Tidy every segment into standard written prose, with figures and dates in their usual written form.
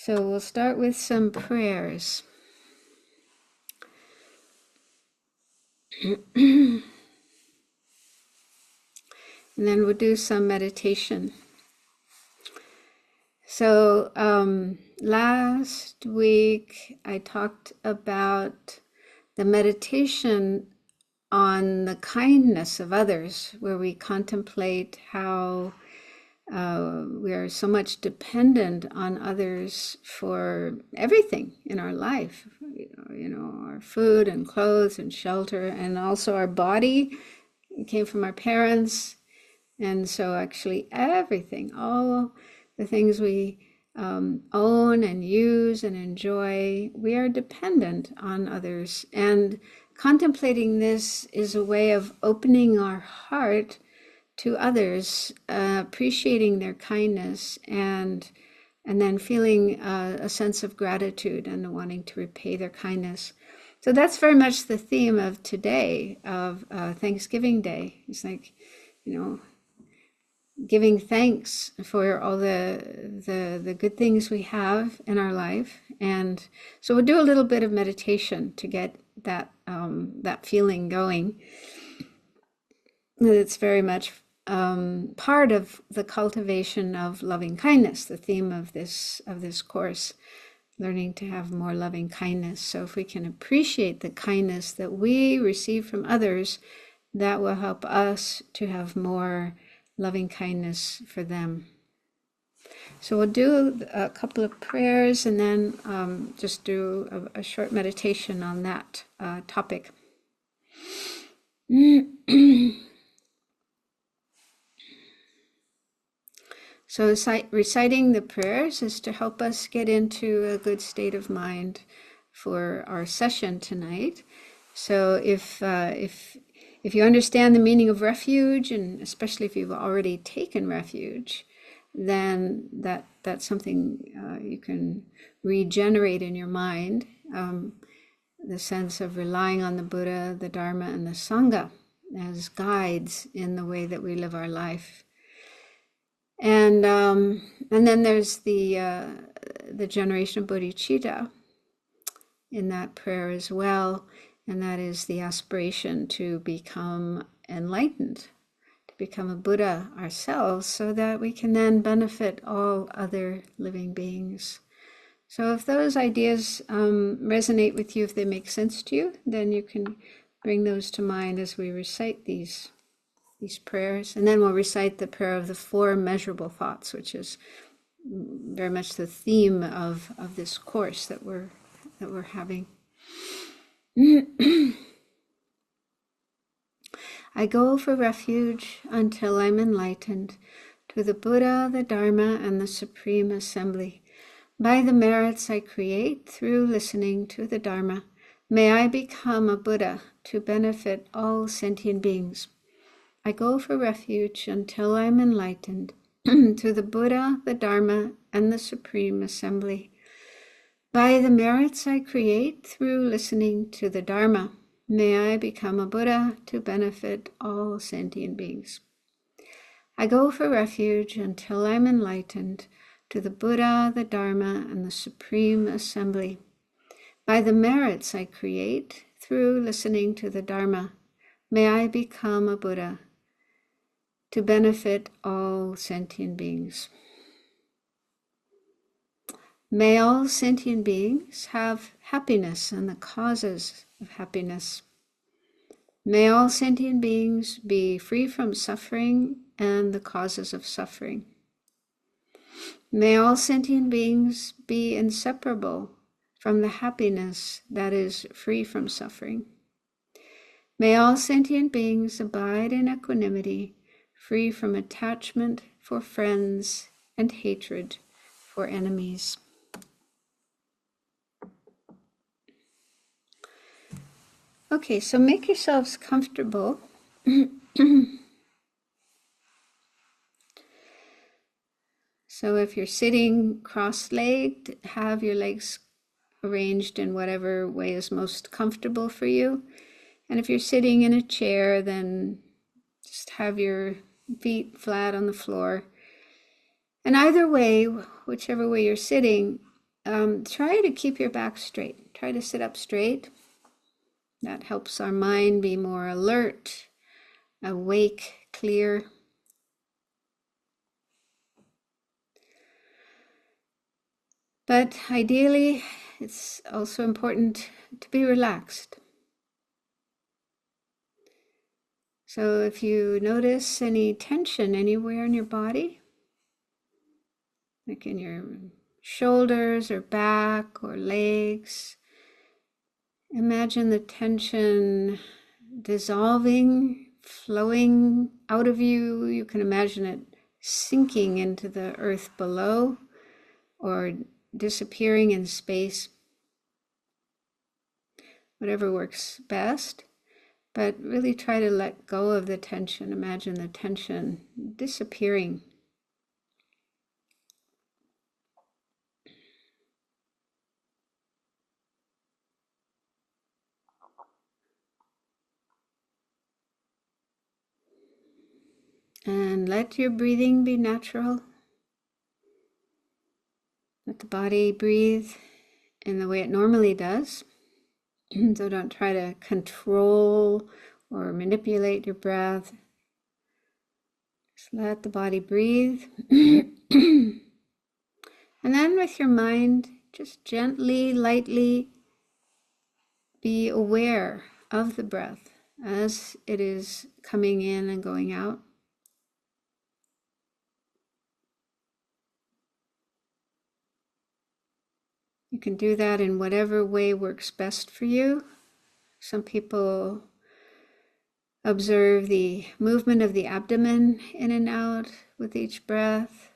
So we'll start with some prayers. And then we'll do some meditation. So last week I talked about the meditation on the kindness of others, where we contemplate how we are so much dependent on others for everything in our life, our food and clothes and shelter, and also our body. It came from our parents. And so actually everything, all the things we own and use and enjoy, we are dependent on others. And contemplating this is a way of opening our heart to others, appreciating their kindness, and then feeling a sense of gratitude and wanting to repay their kindness. So that's very much the theme of today, of Thanksgiving Day. It's like, giving thanks for all the good things we have in our life. And so we'll do a little bit of meditation to get that feeling going. It's very much part of the cultivation of loving kindness, the theme of this course, learning to have more loving kindness. So if we can appreciate the kindness that we receive from others, that will help us to have more loving kindness for them. So we'll do a couple of prayers and then just do a short meditation on that topic. So reciting the prayers is to help us get into a good state of mind for our session tonight. So if you understand the meaning of refuge, and especially if you've already taken refuge, then that's something you can regenerate in your mind, the sense of relying on the Buddha, the Dharma, and the Sangha as guides in the way that we live our life. And then there's the generation of bodhicitta in that prayer as well, and that is the aspiration to become enlightened, to become a Buddha ourselves, so that we can then benefit all other living beings. So if those ideas resonate with you, if they make sense to you, then you can bring those to mind as we recite these prayers. And then we'll recite the prayer of the 4 immeasurable thoughts, which is very much the theme of this course that we're having. I go for refuge until I'm enlightened to the Buddha, the Dharma, and the Supreme Assembly. By the merits I create through listening to the Dharma, may I become a Buddha to benefit all sentient beings. I go for refuge until I'm enlightened to the Buddha, the Dharma, and the Supreme Assembly. By the merits I create through listening to the Dharma, may I become a Buddha to benefit all sentient beings. I go for refuge until I'm enlightened to the Buddha, the Dharma, and the Supreme Assembly. By the merits I create through listening to the Dharma, may I become a Buddha to benefit all sentient beings. May all sentient beings have happiness and the causes of happiness. May all sentient beings be free from suffering and the causes of suffering. May all sentient beings be inseparable from the happiness that is free from suffering. May all sentient beings abide in equanimity, free from attachment for friends and hatred for enemies. Okay, so make yourselves comfortable. So if you're sitting cross-legged, have your legs arranged in whatever way is most comfortable for you. And if you're sitting in a chair, then just have your feet flat on the floor. And either way, whichever way you're sitting, try to keep your back straight. Try to sit up straight. That helps our mind be more alert, awake, clear. But ideally, it's also important to be relaxed. So if you notice any tension anywhere in your body, like in your shoulders or back or legs, imagine the tension dissolving, flowing out of you. You can imagine it sinking into the earth below or disappearing in space, whatever works best. But really try to let go of the tension. Imagine the tension disappearing. And let your breathing be natural. Let the body breathe in the way it normally does. So don't try to control or manipulate your breath. Just let the body breathe. And then with your mind, just gently, lightly be aware of the breath as it is coming in and going out. You can do that in whatever way works best for you. Some people observe the movement of the abdomen in and out with each breath.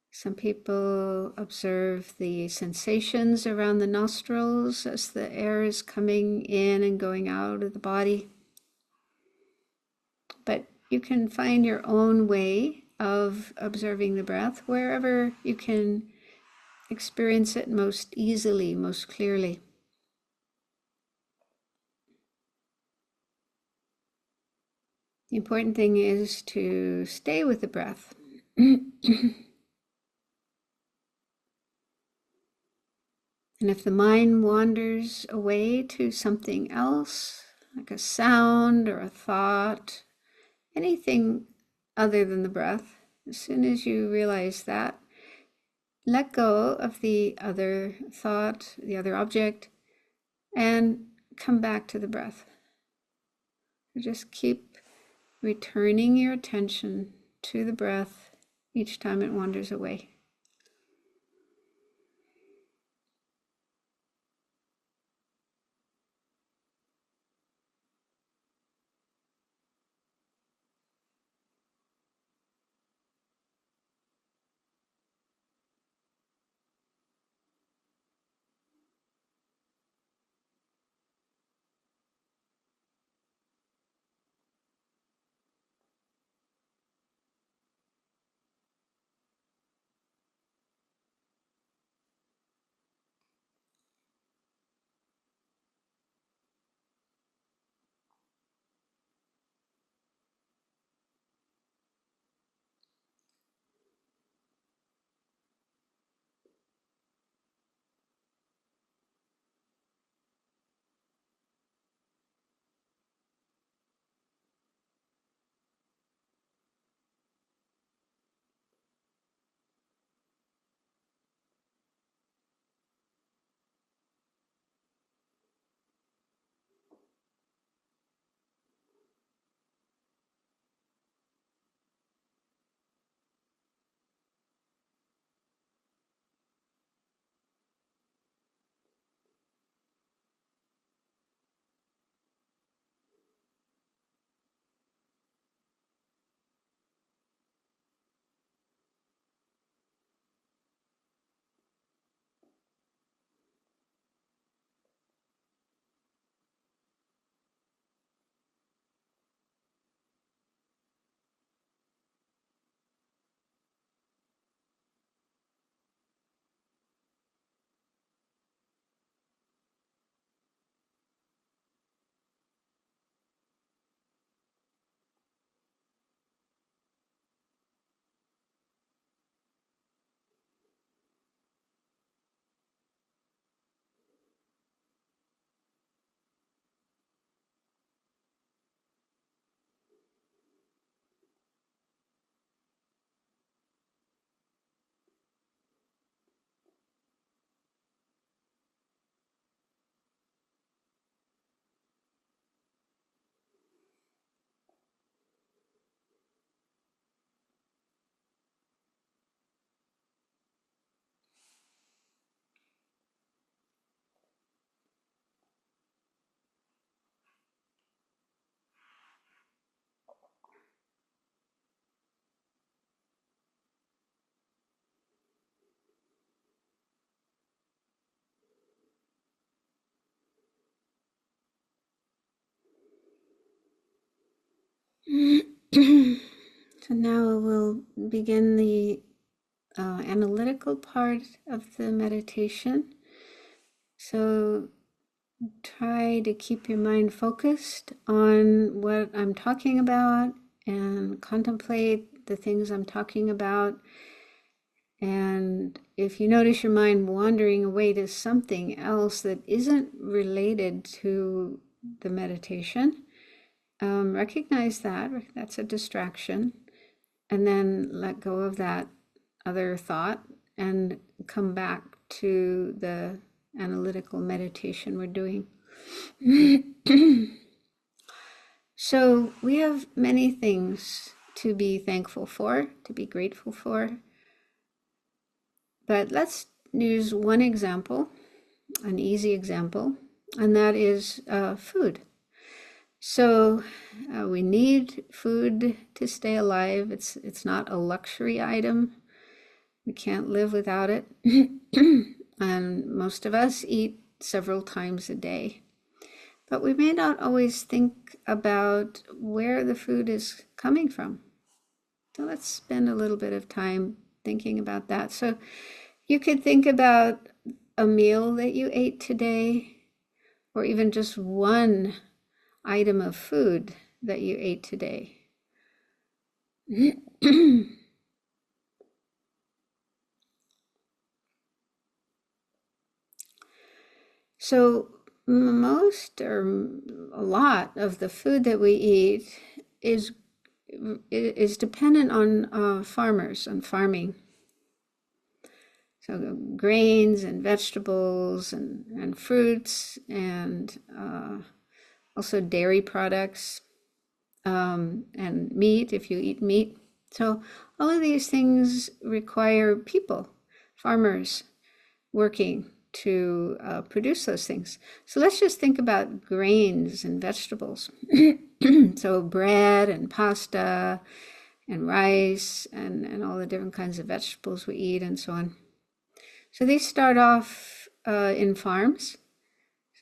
Some people observe the sensations around the nostrils as the air is coming in and going out of the body. But you can find your own way of observing the breath wherever you can experience it most easily, most clearly. The important thing is to stay with the breath. And if the mind wanders away to something else, like a sound or a thought, anything other than the breath, as soon as you realize that, let go of the other thought, the other object, and come back to the breath. So just keep returning your attention to the breath each time it wanders away. So now we'll begin the analytical part of the meditation. So try to keep your mind focused on what I'm talking about and contemplate the things I'm talking about. And if you notice your mind wandering away to something else that isn't related to the meditation, recognize that that's a distraction, and then let go of that other thought and come back to the analytical meditation we're doing. So we have many things to be thankful for, to be grateful for. But let's use one example, an easy example, and that is food. So we need food to stay alive. It's not a luxury item. We can't live without it. And most of us eat several times a day. But we may not always think about where the food is coming from. So let's spend a little bit of time thinking about that. So you could think about a meal that you ate today, or even just one item of food that you ate today. So most or a lot of the food that we eat is dependent on farmers and farming. So grains and vegetables and fruits and also dairy products and meat if you eat meat. So all of these things require people, farmers, working to produce those things. So let's just think about grains and vegetables. So bread and pasta and rice and all the different kinds of vegetables we eat and so on. So these start off in farms.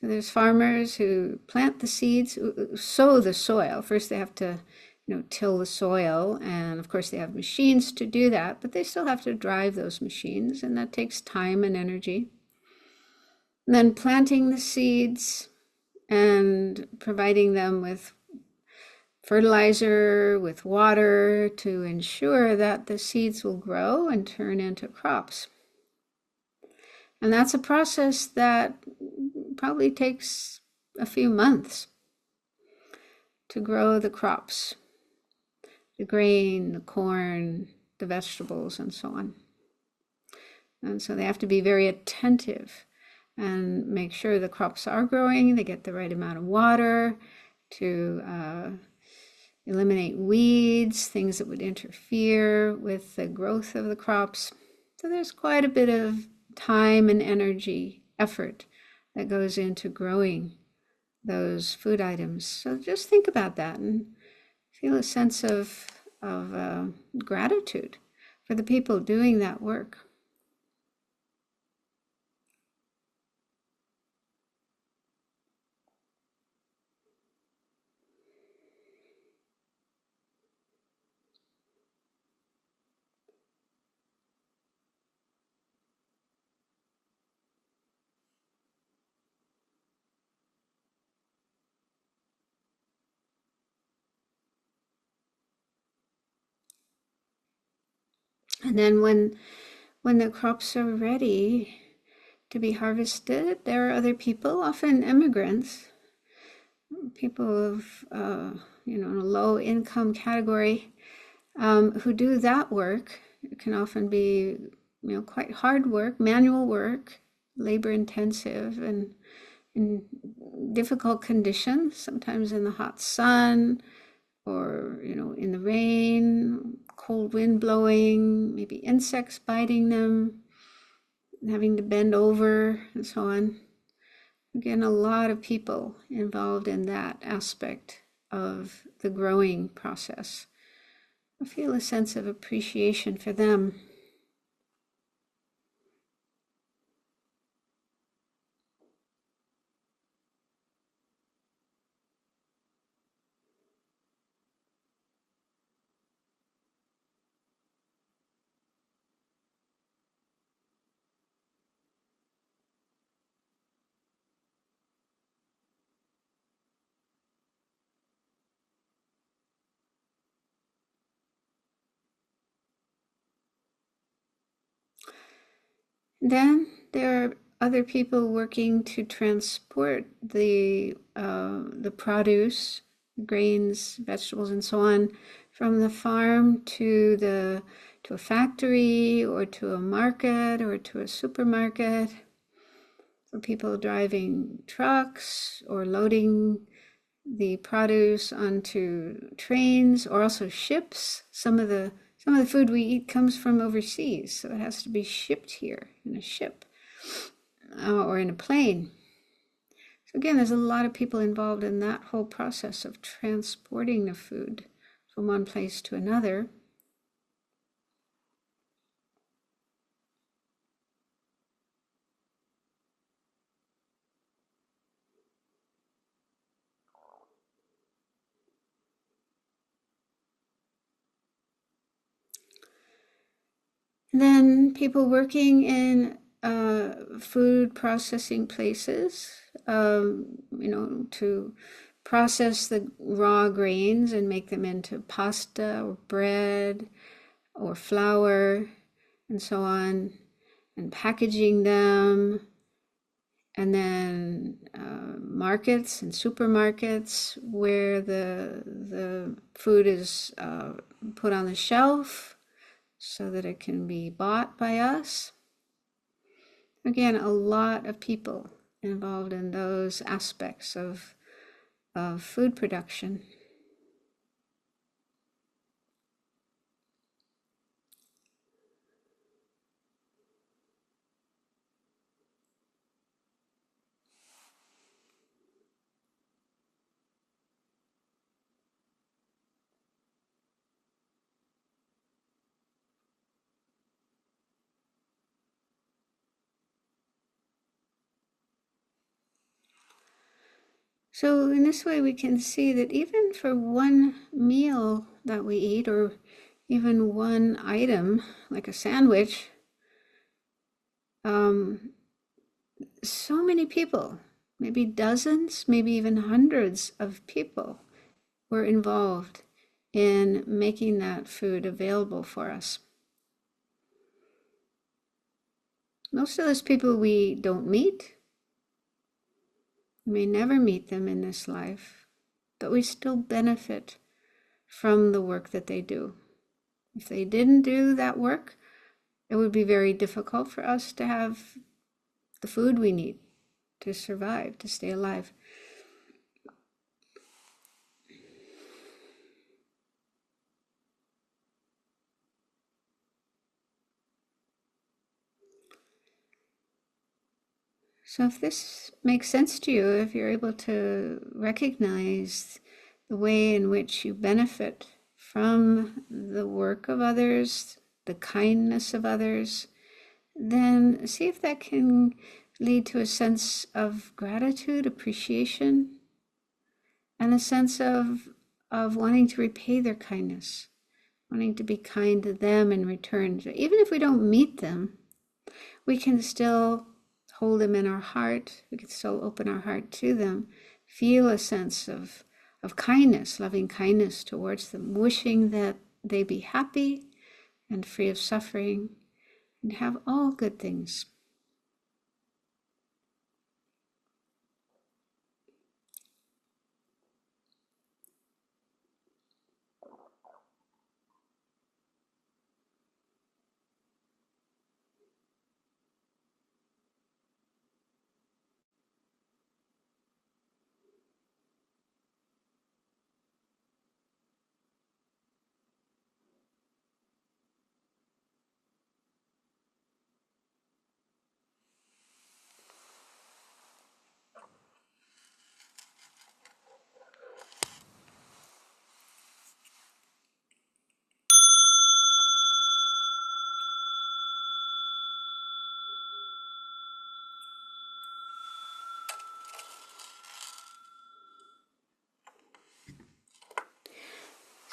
So there's farmers who plant the seeds, sow the soil. First they have to, till the soil, and of course they have machines to do that, but they still have to drive those machines, and that takes time and energy. And then planting the seeds and providing them with fertilizer, with water to ensure that the seeds will grow and turn into crops. And that's a process that probably takes a few months to grow the crops, the grain, the corn, the vegetables, and so on. And so they have to be very attentive and make sure the crops are growing, they get the right amount of water to eliminate weeds, things that would interfere with the growth of the crops. So there's quite a bit of time and energy, effort that goes into growing those food items. So just think about that and feel a sense of gratitude for the people doing that work. And then when the crops are ready to be harvested, there are other people, often immigrants, people of in a low income category, who do that work. It can often be quite hard work, manual work, labor intensive, and in difficult conditions, sometimes in the hot sun or in the rain, cold wind blowing, maybe insects biting them, having to bend over and so on. Again, a lot of people involved in that aspect of the growing process. I feel a sense of appreciation for them. Then there are other people working to transport the produce, grains, vegetables, and so on, from the farm to a factory or to a market or to a supermarket. For people driving trucks or loading the produce onto trains or also ships. Some of the food we eat comes from overseas, so it has to be shipped here in a ship or in a plane. So again, there's a lot of people involved in that whole process of transporting the food from one place to another. Then people working in food processing places, to process the raw grains and make them into pasta or bread or flour and so on, and packaging them. And then markets and supermarkets where the food is put on the shelf so that it can be bought by us. Again, a lot of people involved in those aspects of food production. So in this way, we can see that even for one meal that we eat, or even one item like a sandwich, so many people, maybe dozens, maybe even hundreds of people were involved in making that food available for us. Most of those people we don't meet. We may never meet them in this life, but we still benefit from the work that they do. If they didn't do that work, it would be very difficult for us to have the food we need to survive, to stay alive. So if this makes sense to you, if you're able to recognize the way in which you benefit from the work of others, the kindness of others, then see if that can lead to a sense of gratitude, appreciation, and a sense of wanting to repay their kindness, wanting to be kind to them in return. So even if we don't meet them, we can still hold them in our heart. We can still open our heart to them, feel a sense of kindness, loving kindness towards them, wishing that they be happy and free of suffering and have all good things.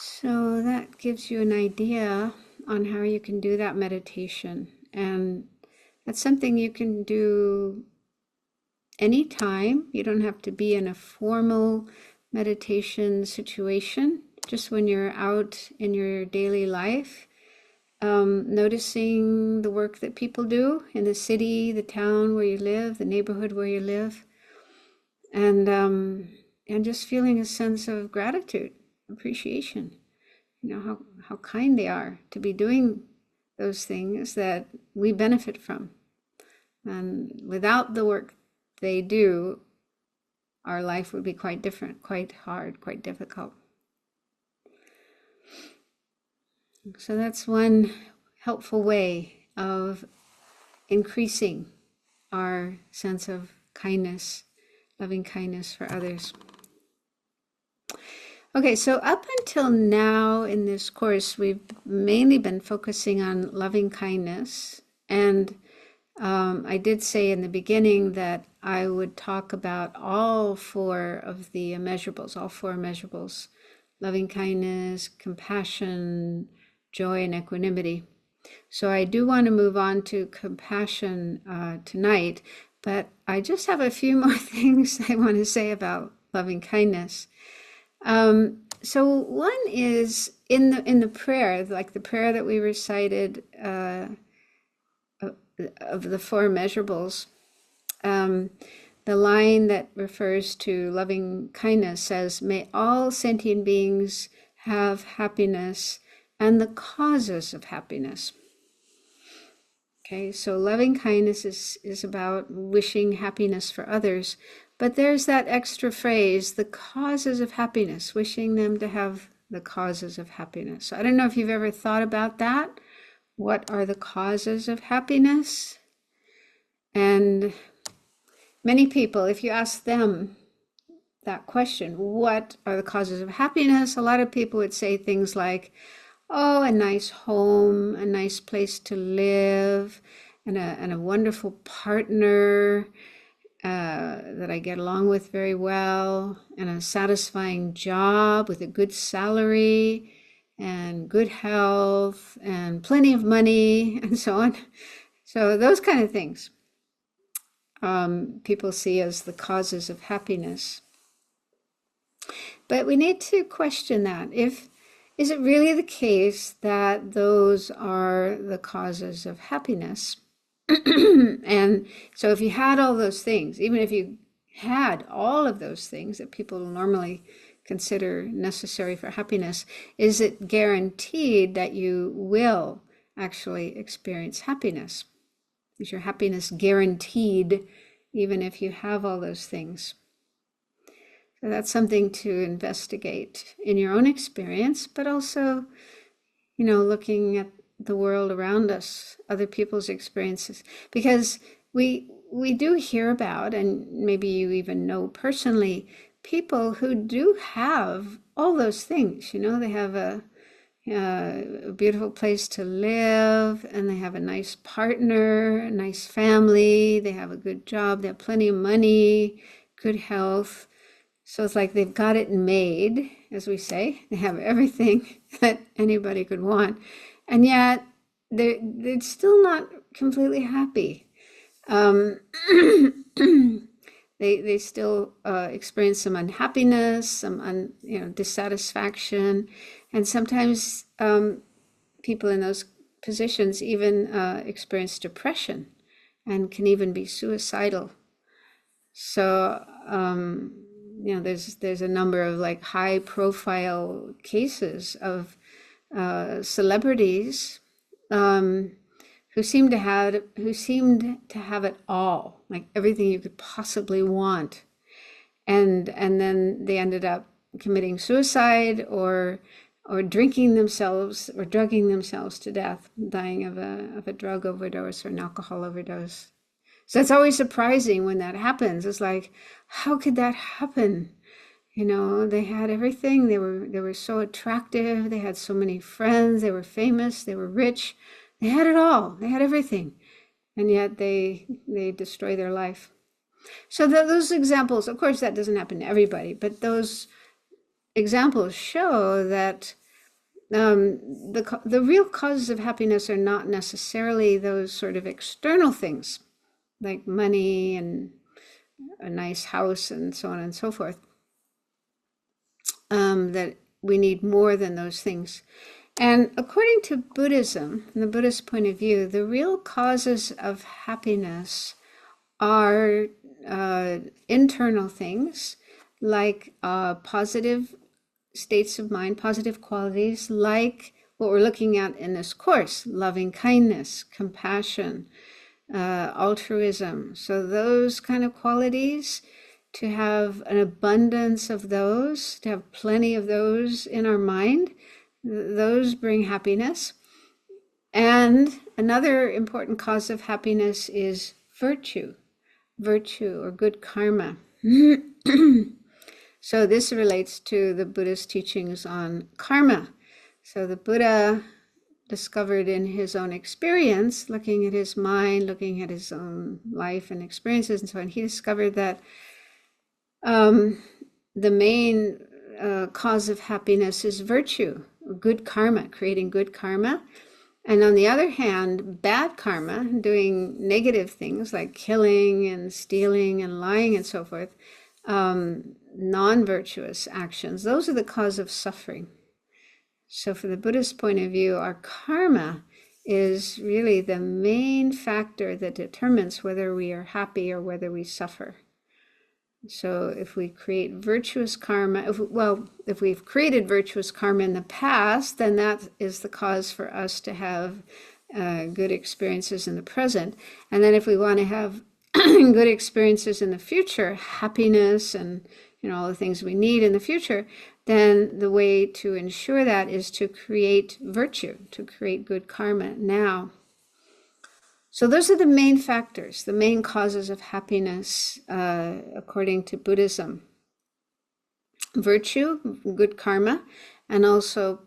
So that gives you an idea on how you can do that meditation. And that's something you can do anytime. You don't have to be in a formal meditation situation. Just when you're out in your daily life, noticing the work that people do in the city, the town where you live, the neighborhood where you live, and just feeling a sense of gratitude, appreciation. You know, how kind they are to be doing those things that we benefit from. And without the work they do, our life would be quite different, quite hard, quite difficult. So that's one helpful way of increasing our sense of kindness, loving kindness for others. Okay, so up until now in this course, we've mainly been focusing on loving kindness. And I did say in the beginning that I would talk about all four of the immeasurables, all four immeasurables: loving kindness, compassion, joy, and equanimity. So I do want to move on to compassion tonight, but I just have a few more things I want to say about loving kindness. So one is in the prayer, like the prayer that we recited of the four immeasurables. The line that refers to loving kindness says, "May all sentient beings have happiness and the causes of happiness." Okay, so loving kindness is about wishing happiness for others, but there's that extra phrase, the causes of happiness, wishing them to have the causes of happiness. So I don't know if you've ever thought about that. What are the causes of happiness? And many people, if you ask them that question, what are the causes of happiness? A lot of people would say things like, oh, a nice home, a nice place to live, and a wonderful partner that I get along with very well, and a satisfying job with a good salary and good health and plenty of money and so on. So those kind of things people see as the causes of happiness. But we need to question that. Is it really the case that those are the causes of happiness? And so if you had all those things, even if you had all of those things that people normally consider necessary for happiness, is it guaranteed that you will actually experience happiness? Is your happiness guaranteed even if you have all those things? So that's something to investigate in your own experience, but also, looking at the world around us, other people's experiences, because we do hear about, and maybe you even know personally, people who do have all those things. They have a beautiful place to live, and they have a nice partner, a nice family, they have a good job, they have plenty of money, good health. So it's like they've got it made, as we say. They have everything that anybody could want. And yet they're still not completely happy. They still experience some unhappiness, some dissatisfaction. And sometimes people in those positions even experience depression and can even be suicidal. So there's a number of like high profile cases of celebrities who seemed to have it all, like everything you could possibly want, and then they ended up committing suicide or drinking themselves or drugging themselves to death, dying of a drug overdose or an alcohol overdose. So it's always surprising when that happens. It's like, how could that happen? They had everything. They were so attractive. They had so many friends. They were famous. They were rich. They had it all. They had everything. And yet they destroy their life. So those examples, of course, that doesn't happen to everybody, but those examples show that the real causes of happiness are not necessarily those sort of external things, like money and a nice house and so on and so forth, that we need more than those things. And according to Buddhism, from the Buddhist point of view, the real causes of happiness are internal things like positive states of mind, positive qualities, like what we're looking at in this course: loving kindness, compassion, altruism. So those kind of qualities, to have an abundance of those, to have plenty of those in our mind, those bring happiness. And another important cause of happiness is virtue or good karma. So this relates to the Buddhist teachings on karma. So the Buddha discovered in his own experience, looking at his mind, looking at his own life and experiences and so on, he discovered that the main cause of happiness is virtue, good karma, creating good karma. And on the other hand, bad karma, doing negative things like killing and stealing and lying and so forth, non-virtuous actions, those are the cause of suffering. So from the Buddhist point of view, our karma is really the main factor that determines whether we are happy or whether we suffer. So if we create virtuous karma, if we've created virtuous karma in the past, then that is the cause for us to have good experiences in the present. And then if we want to have good experiences in the future, happiness and all the things we need in the future, then the way to ensure that is to create virtue, to create good karma now. So those are the main factors, the main causes of happiness, according to Buddhism. Virtue, good karma, and also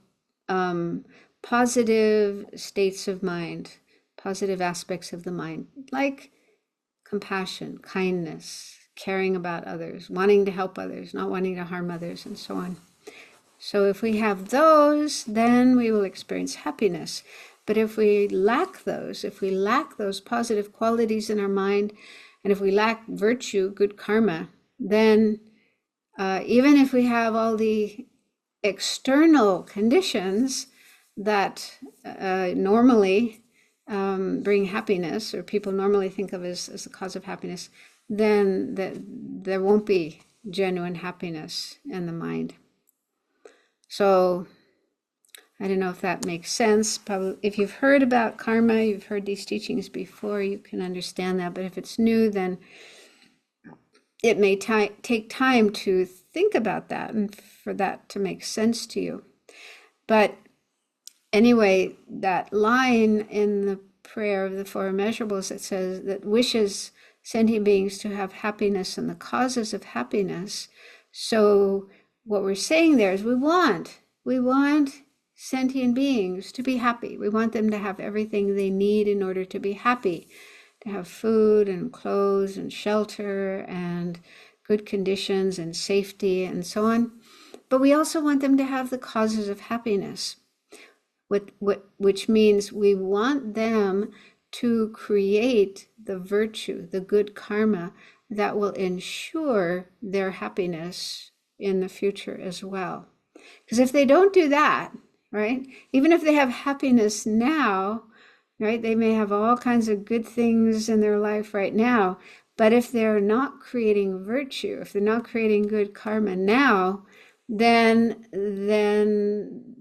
positive states of mind, positive aspects of the mind, like compassion, kindness, caring about others, wanting to help others, not wanting to harm others, and so on. So if we have those, then we will experience happiness. But if we lack those positive qualities in our mind, and if we lack virtue, good karma, then even if we have all the external conditions that normally bring happiness, or people normally think of as the cause of happiness, then there won't be genuine happiness in the mind. So I don't know if that makes sense. Probably, if you've heard about karma, you've heard these teachings before, you can understand that. But if it's new, then it may take time to think about that and for that to make sense to you. But anyway, that line in the prayer of the Four Immeasurables that says that wishes sentient beings to have happiness and the causes of happiness. So what we're saying there is we want sentient beings to be happy. We want them to have everything they need in order to be happy, to have food and clothes and shelter and good conditions and safety and so on. But we also want them to have the causes of happiness, which means we want them to create the virtue, the good karma that will ensure their happiness in the future as well. Because if they don't do that, right, even if they have happiness now, right, they may have all kinds of good things in their life right now, but if they're not creating virtue, if they're not creating good karma now, then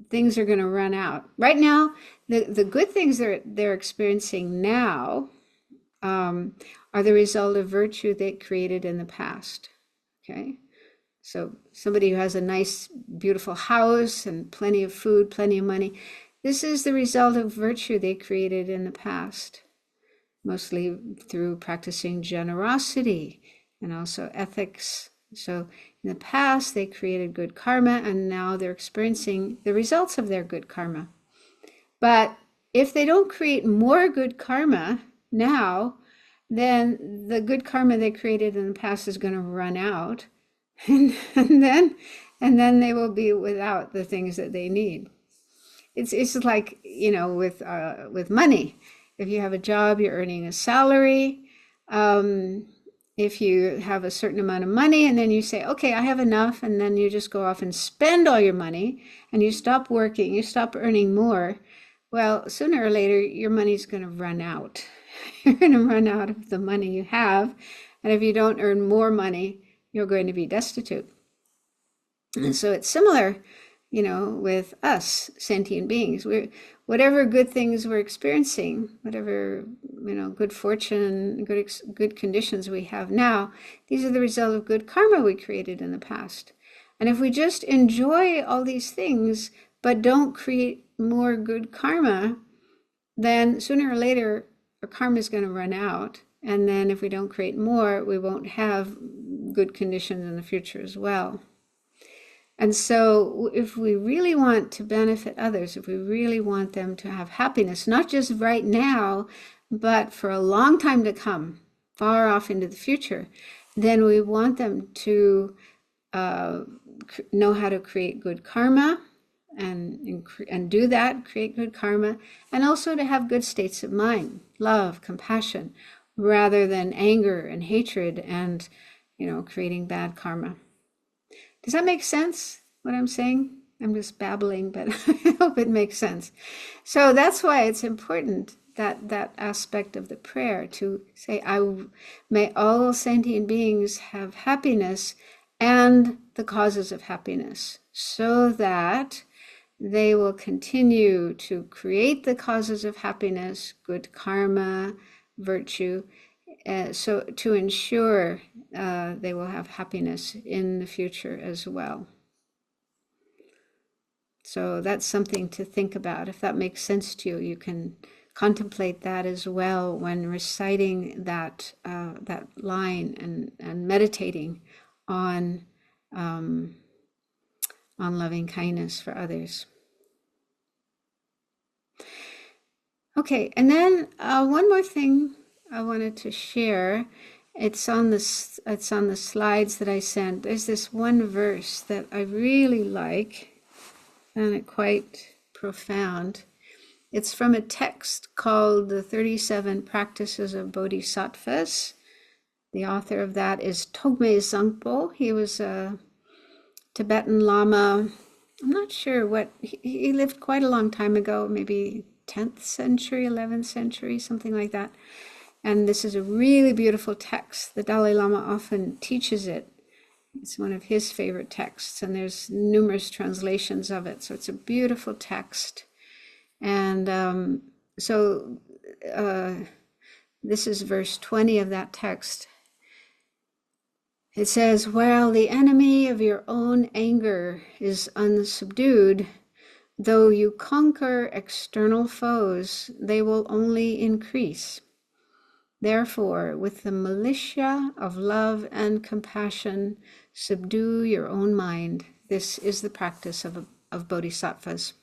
things are going to run out. Right now, the good things they're experiencing now are the result of virtue they created in the past. Okay, so somebody who has a nice, beautiful house and plenty of food, plenty of money, this is the result of virtue they created in the past, mostly through practicing generosity and also ethics. So in the past, they created good karma, and now they're experiencing the results of their good karma. But if they don't create more good karma now, then the good karma they created in the past is going to run out, and then they will be without the things that they need. It's like, with money. If you have a job, you're earning a salary. if you have a certain amount of money and then you say, okay, I have enough, and then you just go off and spend all your money and you stop working, you stop earning more, well, sooner or later, your money's going to run out. You're going to run out of the money you have. And if you don't earn more money, you're going to be destitute. And so it's similar, with us sentient beings. Whatever good things we're experiencing, whatever, good fortune, good conditions we have now, these are the result of good karma we created in the past. And if we just enjoy all these things, but don't create more good karma, then sooner or later, our karma is going to run out. And then if we don't create more, we won't have good conditions in the future as well. And so if we really want to benefit others, if we really want them to have happiness, not just right now, but for a long time to come, far off into the future, then we want them to know how to create good karma and do that, create good karma, and also to have good states of mind, love, compassion, rather than anger and hatred and, creating bad karma. Does that make sense, what I'm saying? I'm just babbling, but I hope it makes sense. So that's why it's important, that aspect of the prayer, to say, may all sentient beings have happiness and the causes of happiness, so that they will continue to create the causes of happiness, good karma, virtue, so to ensure they will have happiness in the future as well. So that's something to think about. If that makes sense to you, you can contemplate that as well when reciting that line and meditating on loving kindness for others. Okay, and then one more thing I wanted to share. It's on the slides that I sent. There's this one verse that I really like, and it's quite profound. It's from a text called The 37 Practices of Bodhisattvas. The author of that is Togme Zangpo. He was a Tibetan Lama. I'm not sure what, he lived quite a long time ago, maybe 10th century, 11th century, something like that. And this is a really beautiful text. The Dalai Lama often teaches it. It's one of his favorite texts, and there's numerous translations of it. So it's a beautiful text. And this is verse 20 of that text. It says, while the enemy of your own anger is unsubdued, though you conquer external foes, they will only increase. Therefore, with the militia of love and compassion, subdue your own mind. This is the practice of bodhisattvas.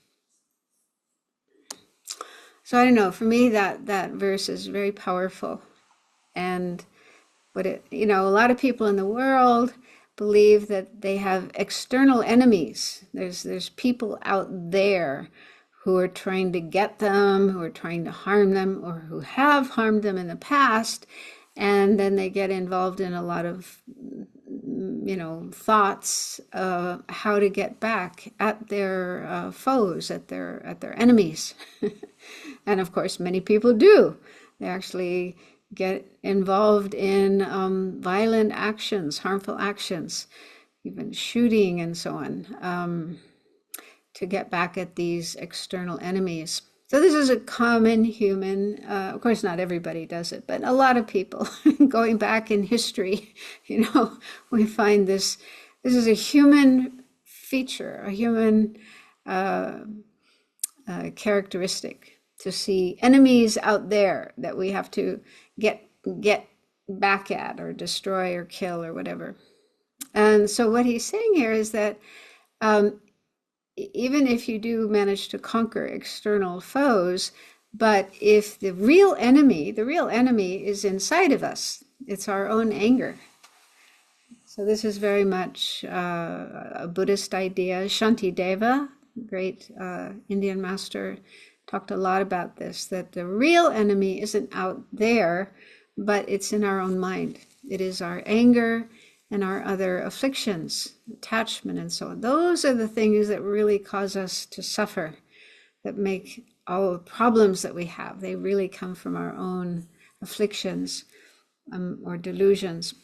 So I don't know, for me that verse is very powerful. And a lot of people in the world believe that they have external enemies. There's people out there who are trying to get them, who are trying to harm them, or who have harmed them in the past, and then they get involved in a lot of thoughts how to get back at their foes, at their enemies. And of course many people do. They actually get involved in violent actions, harmful actions, even shooting and so on, to get back at these external enemies. So this is a common human, of course not everybody does it, but a lot of people going back in history, we find this is a human feature, a human characteristic, to see enemies out there that we have to get back at or destroy or kill or whatever. And so what he's saying here is that even if you do manage to conquer external foes, but if the real enemy is inside of us, it's our own anger. So this is very much a Buddhist idea. Shantideva, great Indian master, talked a lot about this, that the real enemy isn't out there, but it's in our own mind. It is our anger and our other afflictions, attachment and so on. Those are the things that really cause us to suffer, that make all the problems that we have. They really come from our own afflictions or delusions.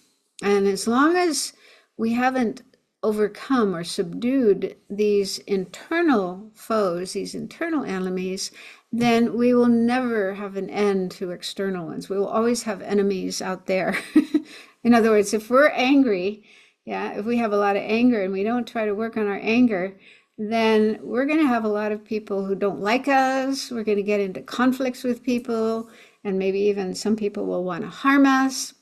And as long as we haven't overcome or subdued these internal foes, these internal enemies, then we will never have an end to external ones. We will always have enemies out there. In other words, if we're angry, if we have a lot of anger and we don't try to work on our anger, then we're going to have a lot of people who don't like us. We're going to get into conflicts with people, and maybe even some people will want to harm us.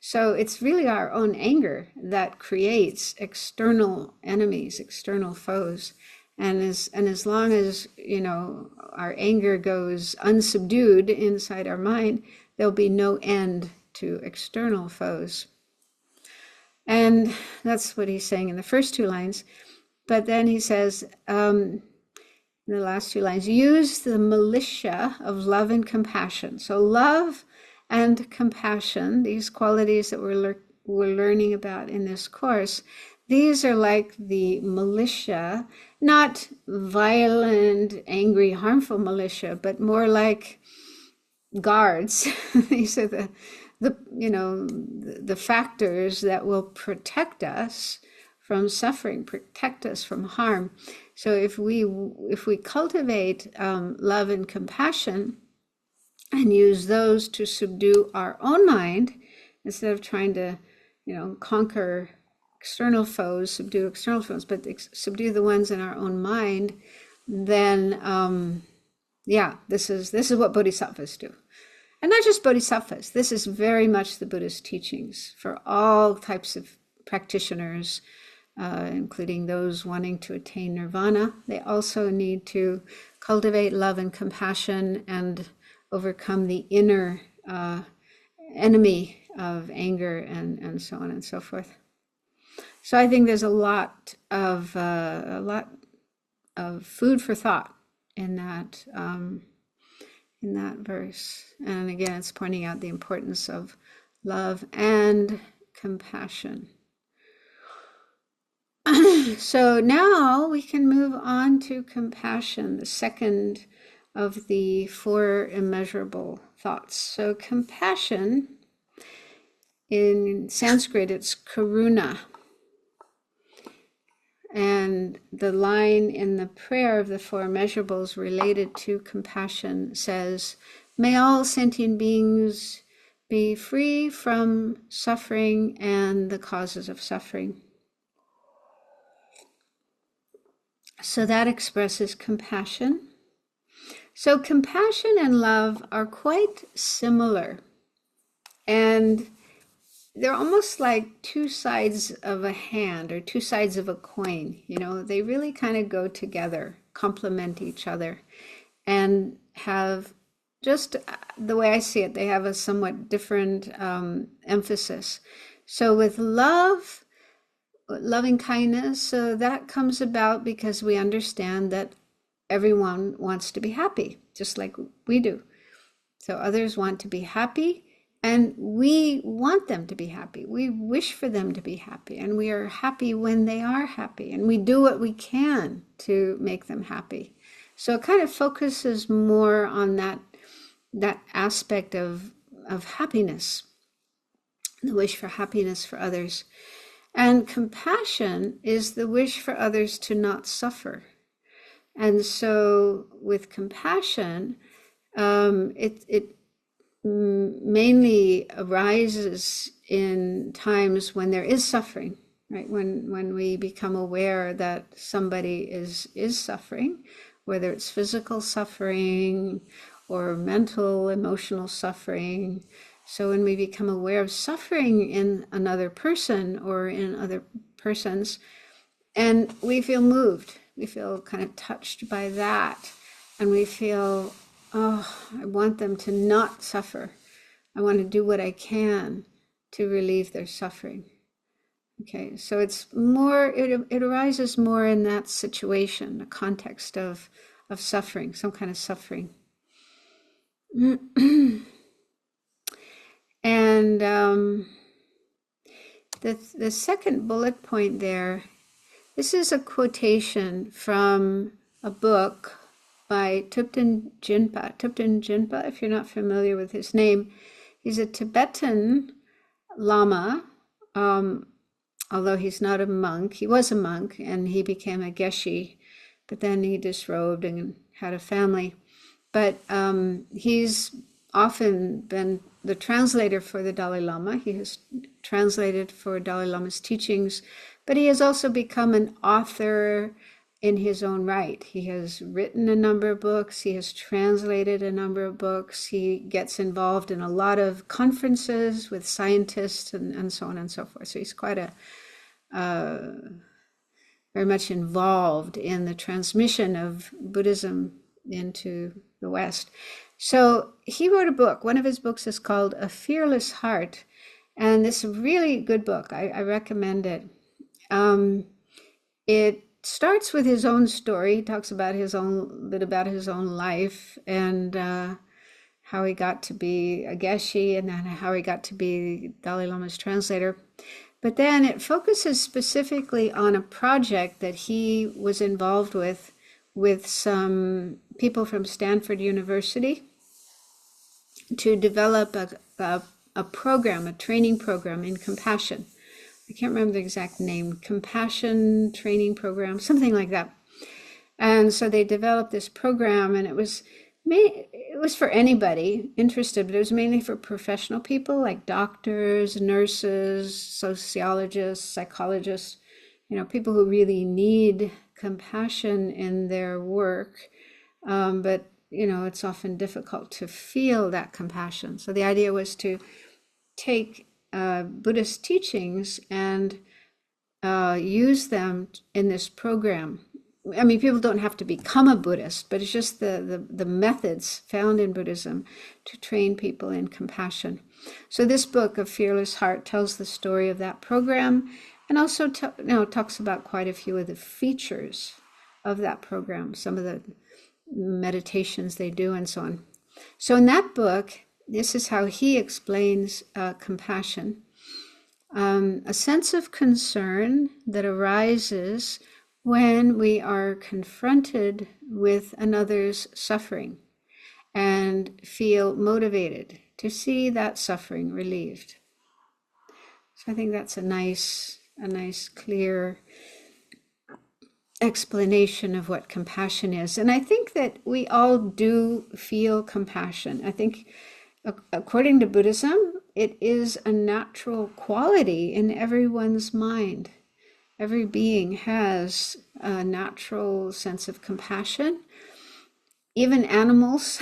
So it's really our own anger that creates external enemies, external foes. And as long as, our anger goes unsubdued inside our mind, there'll be no end to external foes. And that's what he's saying in the first two lines. But then he says, in the last two lines, use the militia of love and compassion. So love and compassion, these qualities that we're learning about in this course, these are like the militia, not violent, angry, harmful militia, but more like guards. These are the factors that will protect us from suffering, protect us from harm. So if we cultivate love and compassion and use those to subdue our own mind, instead of trying to, conquer external foes, subdue external foes, but subdue the ones in our own mind, then this is what bodhisattvas do. And not just bodhisattvas, this is very much the Buddhist teachings for all types of practitioners, including those wanting to attain nirvana. They also need to cultivate love and compassion and overcome the inner enemy of anger and so on and so forth. So I think there's a lot of food for thought in that verse. And again, it's pointing out the importance of love and compassion. So now we can move on to compassion, the second of the four immeasurable thoughts. So compassion, in Sanskrit, it's karuna. And the line in the prayer of the four immeasurables related to compassion says, may all sentient beings be free from suffering and the causes of suffering. So that expresses compassion. So compassion and love are quite similar. And they're almost like two sides of a hand or two sides of a coin. They really kind of go together, complement each other, and have, just the way I see it, they have a somewhat different emphasis. So with love, loving kindness, so that comes about because we understand that everyone wants to be happy, just like we do. So others want to be happy, and we want them to be happy. We wish for them to be happy, and we are happy when they are happy, and we do what we can to make them happy. So it kind of focuses more on that aspect of happiness, the wish for happiness for others. And compassion is the wish for others to not suffer. And so with compassion, it mainly arises in times when there is suffering, right? When we become aware that somebody is suffering, whether it's physical suffering or mental, emotional suffering. So when we become aware of suffering in another person or in other persons, and we feel moved, we feel kind of touched by that, and we feel, oh, I want them to not suffer. I want to do what I can to relieve their suffering. Okay, so it's more, it arises more in that situation, the context of suffering, some kind of suffering. And the second bullet point there, this is a quotation from a book by Thupten Jinpa. Thupten Jinpa, if you're not familiar with his name, he's a Tibetan Lama, although he's not a monk. He was a monk and he became a geshe, but then he disrobed and had a family. But he's often been the translator for the Dalai Lama. He has translated for Dalai Lama's teachings, but he has also become an author in his own right. He has written a number of books. He has translated a number of books. He gets involved in a lot of conferences with scientists and so on and so forth. So he's quite a very much involved in the transmission of Buddhism into the West. So he wrote a book. One of his books is called A Fearless Heart. And this is a really good book. I recommend it. It starts with his own story. He talks about his own life and how he got to be a geshe and then how he got to be Dalai Lama's translator. But then it focuses specifically on a project that he was involved with some people from Stanford University to develop a program, a training program in compassion. I can't remember the exact name, compassion training program, something like that. And so they developed this program, and it was for anybody interested, but it was mainly for professional people like doctors, nurses, sociologists, psychologists, people who really need compassion in their work. But, it's often difficult to feel that compassion. So the idea was to take Buddhist teachings and use them in this program. I mean, people don't have to become a Buddhist, but it's just the methods found in Buddhism to train people in compassion. So this book, A Fearless Heart, tells the story of that program and also talks about quite a few of the features of that program, some of the meditations they do and so on. So in that book, this is how he explains compassion. A sense of concern that arises when we are confronted with another's suffering and feel motivated to see that suffering relieved. So I think that's a nice, clear explanation of what compassion is. And I think that we all do feel compassion. I think according to Buddhism, it is a natural quality in everyone's mind. Every being has a natural sense of compassion. Even animals.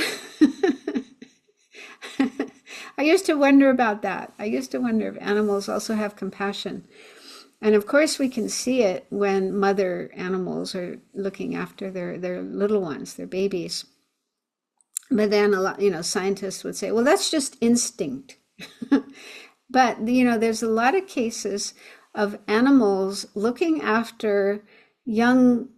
I used to wonder about that. I used to wonder if animals also have compassion. And of course, we can see it when mother animals are looking after their little ones, their babies. But then a lot, scientists would say, well, that's just instinct. But, there's a lot of cases of animals looking after young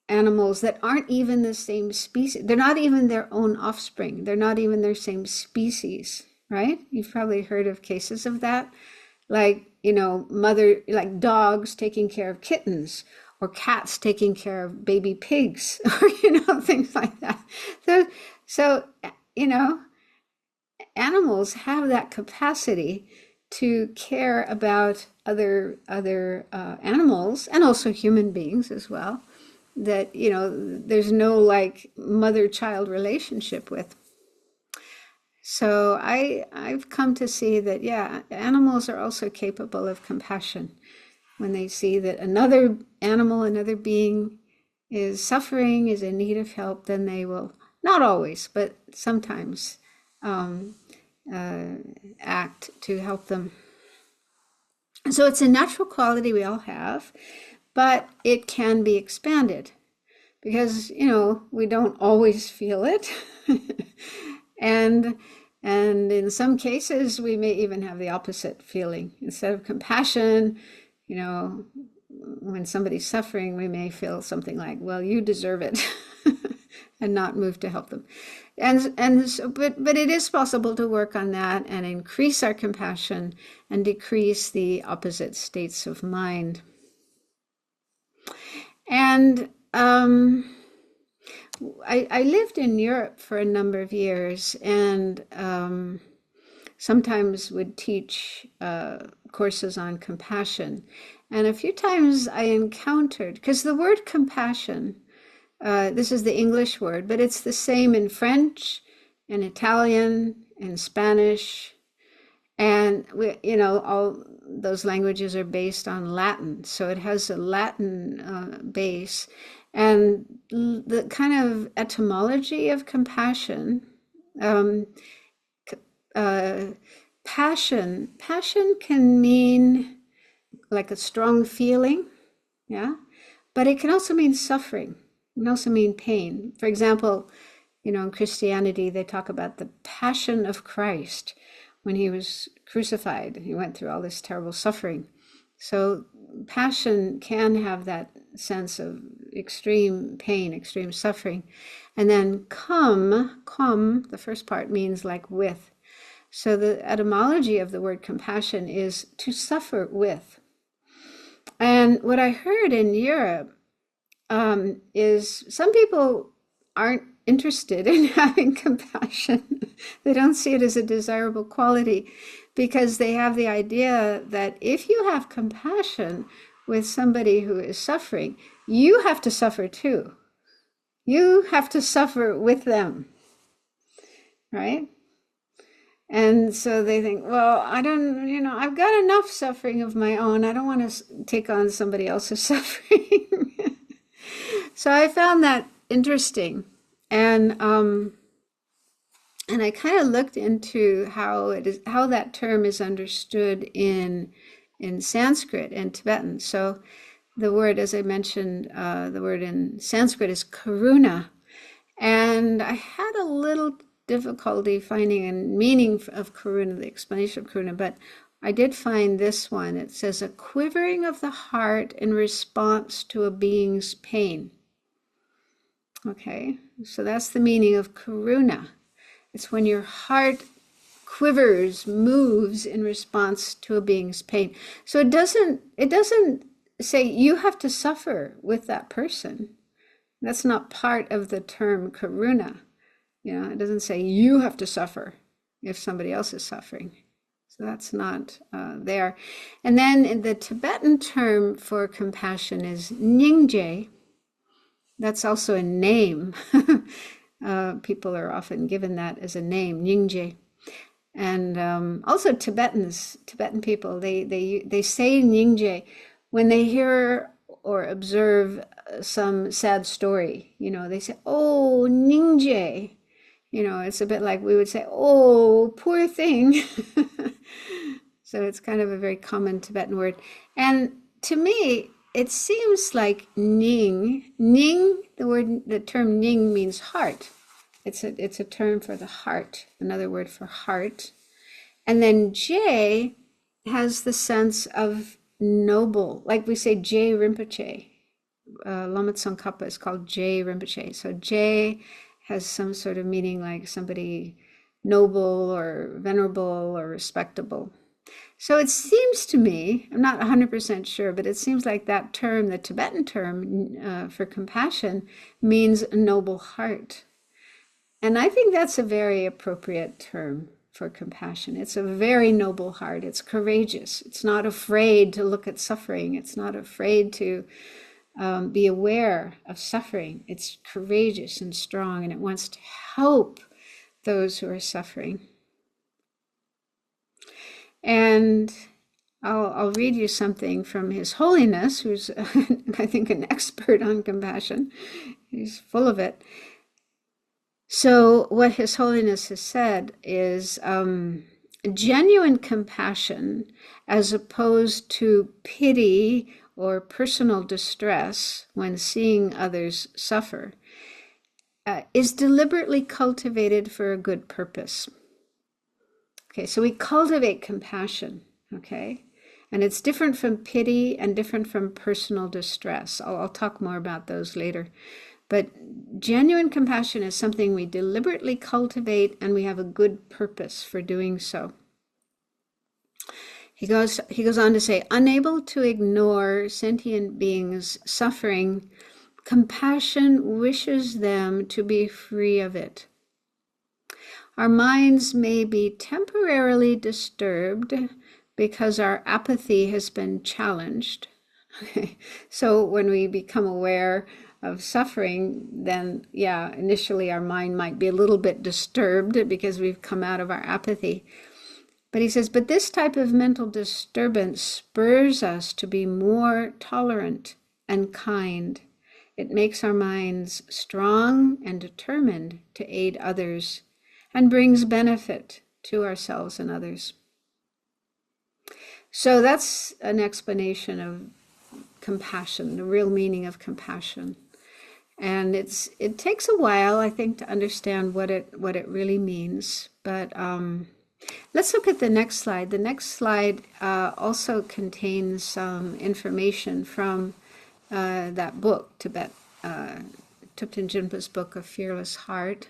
animals that aren't even the same species. They're not even their own offspring. They're not even their same species, right? You've probably heard of cases of that. Like, like dogs taking care of kittens or cats taking care of baby pigs or, things like that. So, animals have that capacity to care about other animals and also human beings as well, that, there's no like mother-child relationship with. So I've come to see that, yeah, animals are also capable of compassion. When they see that another animal, another being is suffering, is in need of help, then they will, not always, but sometimes act to help them. So it's a natural quality we all have, but it can be expanded because, we don't always feel it. And in some cases, we may even have the opposite feeling. Instead of compassion, when somebody's suffering, we may feel something like, well, you deserve it. and not move to help them. And so, but it is possible to work on that and increase our compassion and decrease the opposite states of mind. And I lived in Europe for a number of years, and sometimes would teach courses on compassion. And a few times I encountered, because the word compassion, this is the English word, but it's the same in French, in Italian, in Spanish, and all those languages are based on Latin, so it has a Latin base. And the kind of etymology of compassion, passion can mean like a strong feeling, yeah, but it can also mean suffering. It can also mean pain. For example, in Christianity, they talk about the passion of Christ. When he was crucified, he went through all this terrible suffering. So passion can have that sense of extreme pain, extreme suffering. And then come, the first part means like with. So the etymology of the word compassion is to suffer with. And what I heard in Europe is some people aren't interested in having compassion. They don't see it as a desirable quality because they have the idea that if you have compassion with somebody who is suffering, you have to suffer too. You have to suffer with them, right? And so they think, well, I don't, I've got enough suffering of my own. I don't want to take on somebody else's suffering. So I found that interesting. And I kind of looked into how that term is understood in Sanskrit and Tibetan. So the word, as I mentioned, the word in Sanskrit is karuna. And I had a little difficulty finding a meaning of karuna, the explanation of karuna, but I did find this one. It says a quivering of the heart in response to a being's pain. Okay, so that's the meaning of karuna. It's when your heart quivers, moves in response to a being's pain. So it doesn't say you have to suffer with that person. That's not part of the term karuna. It doesn't say you have to suffer if somebody else is suffering. So that's not there. And then the Tibetan term for compassion is nyingje. That's also a name. People are often given that as a name, nyingje. And also Tibetan people, they say nyingje when they hear or observe some sad story. They say, oh, nyingje. It's a bit like we would say, oh, poor thing. So it's kind of a very common Tibetan word. And to me, it seems like ning, the term ning means heart. It's a term for the heart, another word for heart. And then J has the sense of noble, like we say J Rinpoche. Lama Tsongkhapa is called J Rinpoche. So J has some sort of meaning like somebody noble or venerable or respectable. So it seems to me, I'm not 100% sure, but it seems like that term, the Tibetan term for compassion, means a noble heart. And I think that's a very appropriate term for compassion. It's a very noble heart. It's courageous. It's not afraid to look at suffering. It's not afraid to be aware of suffering. It's courageous and strong, and it wants to help those who are suffering. And I'll read you something from His Holiness, who's, I think, an expert on compassion. He's full of it. So what His Holiness has said is genuine compassion, as opposed to pity or personal distress when seeing others suffer, is deliberately cultivated for a good purpose. Okay, so we cultivate compassion, okay? And it's different from pity and different from personal distress. I'll talk more about those later. But genuine compassion is something we deliberately cultivate, and we have a good purpose for doing so. He goes on to say, unable to ignore sentient beings' suffering, compassion wishes them to be free of it. Our minds may be temporarily disturbed because our apathy has been challenged. So when we become aware of suffering, then yeah, initially our mind might be a little bit disturbed because we've come out of our apathy. But he says, but this type of mental disturbance spurs us to be more tolerant and kind. It makes our minds strong and determined to aid others and brings benefit to ourselves and others. So that's an explanation of compassion, the real meaning of compassion. And it takes a while, I think, to understand what it really means. But let's look at the next slide. The next slide also contains some information from that book, Thupten Jinpa's book, A Fearless Heart.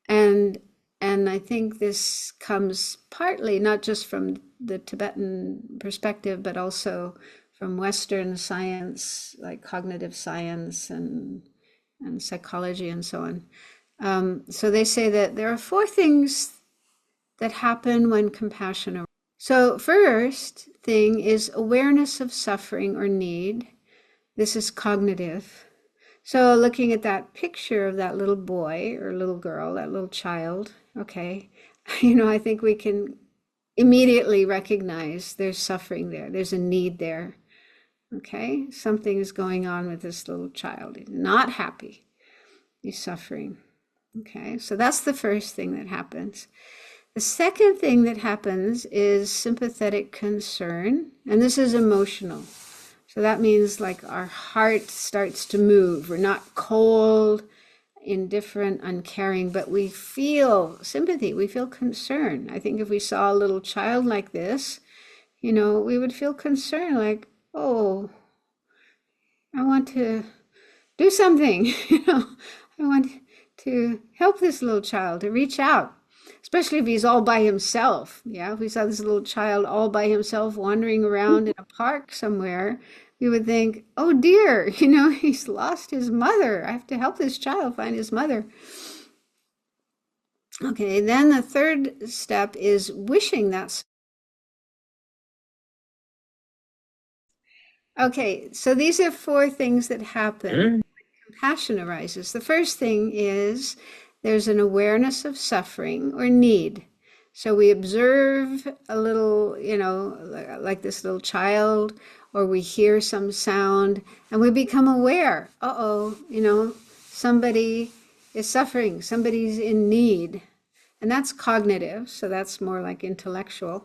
And I think this comes partly not just from the Tibetan perspective, but also from Western science, like cognitive science and psychology and so on. So they say that there are 4 things that happen when compassion arises. So first thing is awareness of suffering or need. This is cognitive. So looking at that picture of that little boy or little girl, that little child, okay, I think we can immediately recognize there's suffering there. There's a need there. Okay, something is going on with this little child. He's not happy. He's suffering. Okay, so that's the first thing that happens. The second thing that happens is sympathetic concern, and this is emotional. So that means like our heart starts to move. We're not cold, indifferent, uncaring, but we feel sympathy. We feel concern. I think if we saw a little child like this, we would feel concern, like, oh, I want to do something. I want to help this little child, to reach out. Especially if he's all by himself. Yeah, if we saw this little child all by himself wandering around in a park somewhere, we would think, oh dear, he's lost his mother. I have to help this child find his mother. Okay, then the third step is wishing that. Okay, so these are 4 things that happen when compassion arises. The first thing is there's an awareness of suffering or need. So we observe a little, like this little child, or we hear some sound and we become aware. Somebody is suffering, somebody's in need. And that's cognitive, so that's more like intellectual.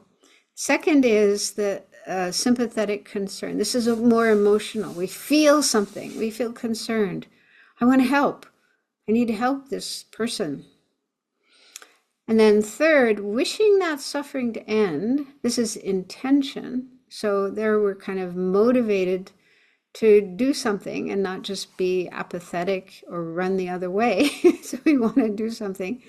Second is the sympathetic concern. This is more emotional. We feel something, we feel concerned. I want to help. I need to help this person. And then third, wishing that suffering to end. This is intention. So there we're kind of motivated to do something and not just be apathetic or run the other way. So we want to do something.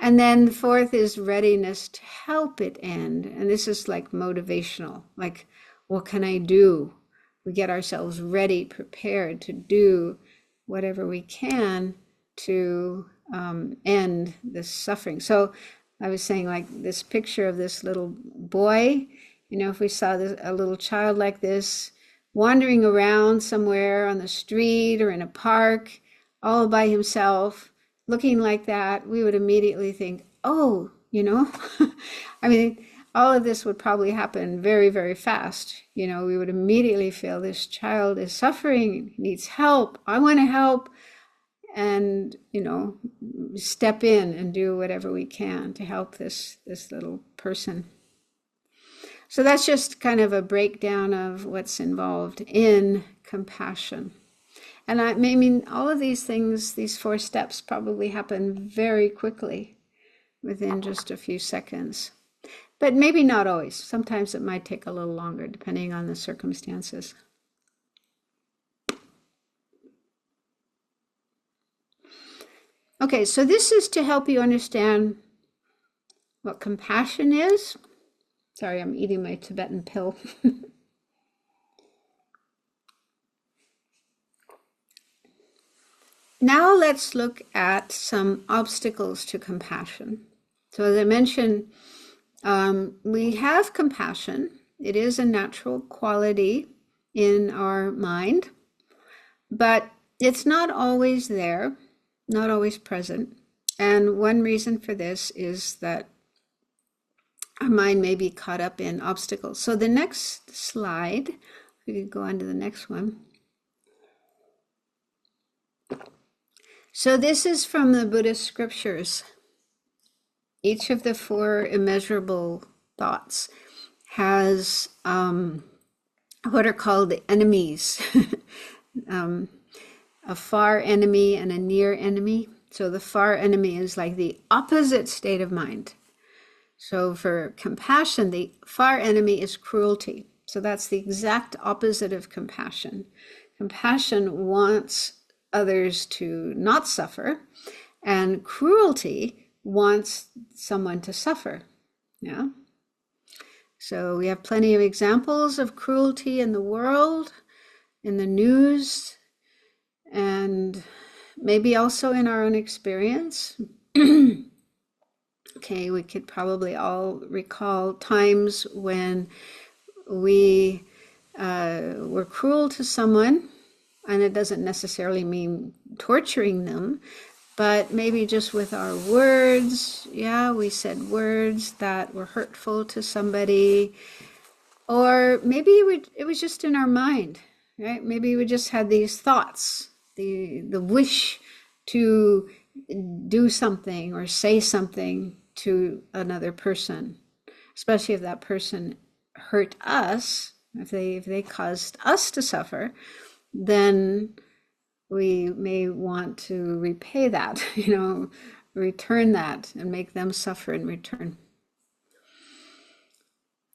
And then fourth is readiness to help it end. And this is like motivational, like, what can I do? We get ourselves ready, prepared to do whatever we can to end this suffering. So I was saying, like, this picture of this little boy, if we saw a little child like this wandering around somewhere on the street or in a park all by himself, looking like that, we would immediately think, oh, I mean, all of this would probably happen very, very fast. We would immediately feel this child is suffering, needs help. I want to help. And, step in and do whatever we can to help this little person. So that's just kind of a breakdown of what's involved in compassion. And I mean, all of these things, these 4 steps probably happen very quickly within just a few seconds. But maybe not always. Sometimes it might take a little longer depending on the circumstances. Okay, so this is to help you understand what compassion is. Sorry, I'm eating my Tibetan pill. Now let's look at some obstacles to compassion. So as I mentioned, we have compassion. It is a natural quality in our mind, but it's not always there, not always present. And one reason for this is that our mind may be caught up in obstacles. So the next slide, we could go on to the next one. So this is from the Buddhist scriptures. Each of the four immeasurable thoughts has what are called the enemies, a far enemy and a near enemy. So the far enemy is like the opposite state of mind. So for compassion, the far enemy is cruelty. So that's the exact opposite of compassion. Compassion wants others to not suffer, and cruelty wants someone to suffer. Yeah. So we have plenty of examples of cruelty in the world, in the news, and maybe also in our own experience. Okay, we could probably all recall times when we were cruel to someone, and it doesn't necessarily mean torturing them, but maybe just with our words. Yeah, we said words that were hurtful to somebody, or maybe it was just in our mind, right? Maybe we just had these thoughts, the wish to do something or say something to another person, especially if that person hurt us, if they caused us to suffer, then we may want to repay that, return that and make them suffer in return.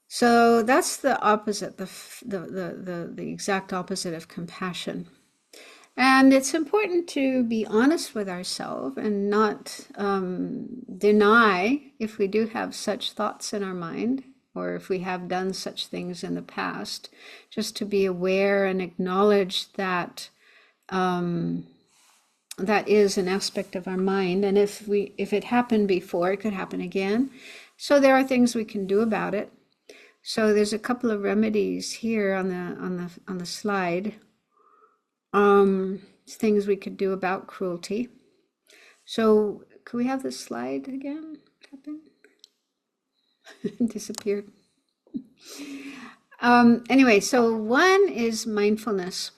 So that's the opposite, the exact opposite of compassion. And it's important to be honest with ourselves and not deny if we do have such thoughts in our mind, or if we have done such things in the past, just to be aware and acknowledge that that is an aspect of our mind. And if it happened before, it could happen again. So there are things we can do about it. So there's a couple of remedies here on the slide. Things we could do about cruelty. So could we have the slide again? Disappeared. Anyway, so one is mindfulness.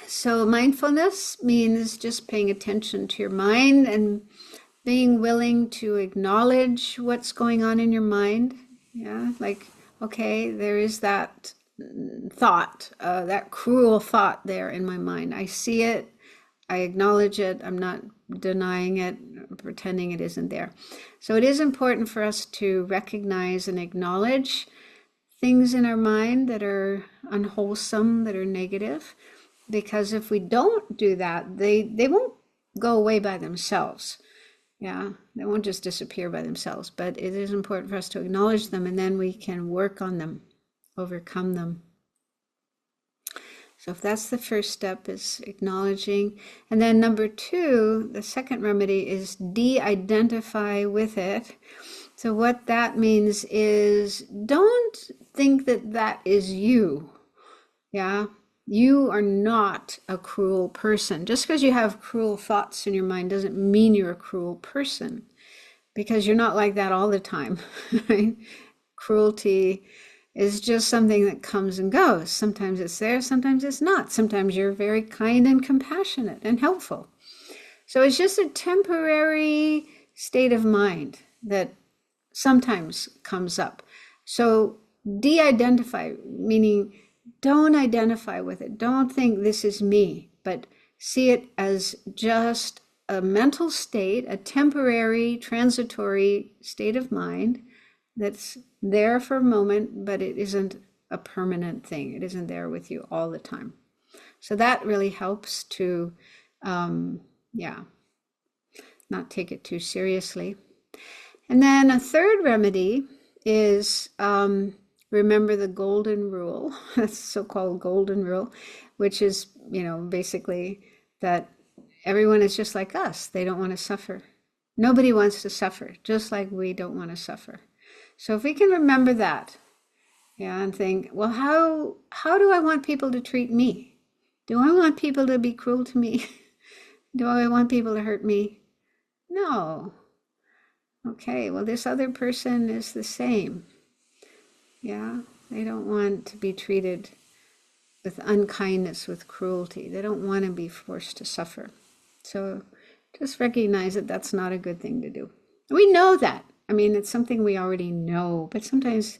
So mindfulness means just paying attention to your mind and being willing to acknowledge what's going on in your mind. Yeah, like, okay, there is that thought, that cruel thought there in my mind. I see it, I acknowledge it, I'm not denying it, pretending it isn't there. So it is important for us to recognize and acknowledge things in our mind that are unwholesome, that are negative, because if we don't do that, they won't go away by themselves. Yeah, they won't just disappear by themselves, but it is important for us to acknowledge them, and then we can work on them, overcome them. So if that's the first step, is acknowledging. And then number two, the second remedy is de-identify with it. So what that means is don't think that that is you. Yeah, you are not a cruel person. Just because you have cruel thoughts in your mind doesn't mean you're a cruel person, because you're not like that all the time, right? Cruelty is just something that comes and goes. Sometimes it's there, sometimes it's not. Sometimes you're very kind and compassionate and helpful. So it's just a temporary state of mind that sometimes comes up. So de-identify, meaning don't identify with it. Don't think this is me, but see it as just a mental state, a temporary, transitory state of mind that's there for a moment, but it isn't a permanent thing. It isn't there with you all the time. So that really helps to, yeah, not take it too seriously. And then a third remedy is remember the golden rule, that's so-called golden rule, which is, basically that everyone is just like us. They don't want to suffer. Nobody wants to suffer, just like we don't want to suffer. So if we can remember that, yeah, and think, well, how do I want people to treat me? Do I want people to be cruel to me? Do I want people to hurt me? No. Okay, well, this other person is the same. Yeah, they don't want to be treated with unkindness, with cruelty. They don't want to be forced to suffer. So just recognize that that's not a good thing to do. We know that. I mean, it's something we already know, but sometimes,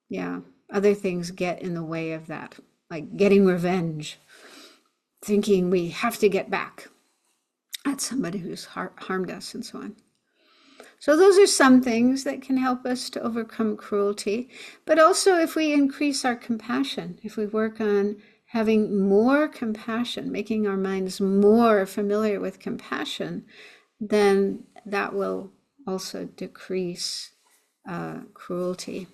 yeah, other things get in the way of that, like getting revenge, thinking we have to get back at somebody who's harmed us and so on. So those are some things that can help us to overcome cruelty. But also if we increase our compassion, if we work on having more compassion, making our minds more familiar with compassion, then that will also decrease cruelty.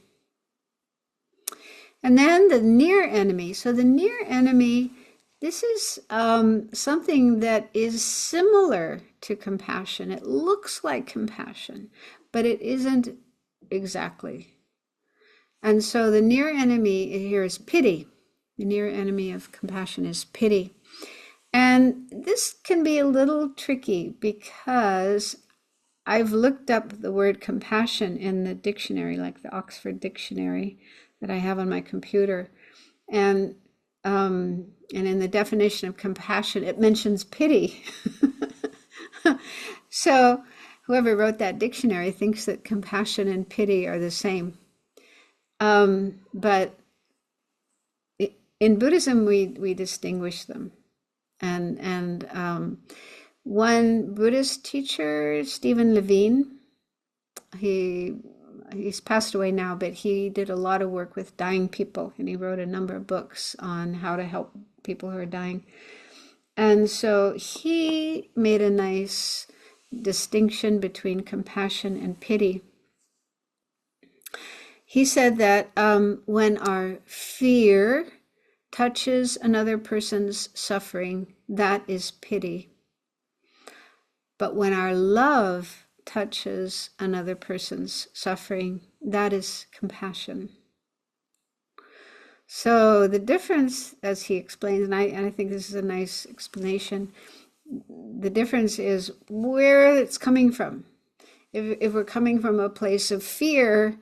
And then the near enemy. So the near enemy, this is something that is similar to compassion. It looks like compassion, but it isn't exactly. And so the near enemy here is pity. The near enemy of compassion is pity. And this can be a little tricky because I've looked up the word compassion in the dictionary, like the Oxford Dictionary that I have on my computer. And in the definition of compassion, it mentions pity. So whoever wrote that dictionary thinks that compassion and pity are the same. But in Buddhism, we distinguish them. And one Buddhist teacher, Stephen Levine, he's passed away now, but he did a lot of work with dying people, and he wrote a number of books on how to help people who are dying. And so he made a nice distinction between compassion and pity. He said that when our fear touches another person's suffering, that is pity. But when our love touches another person's suffering, that is compassion. So the difference, as he explains, and I think this is a nice explanation, the difference is where it's coming from. If we're coming from a place of fear,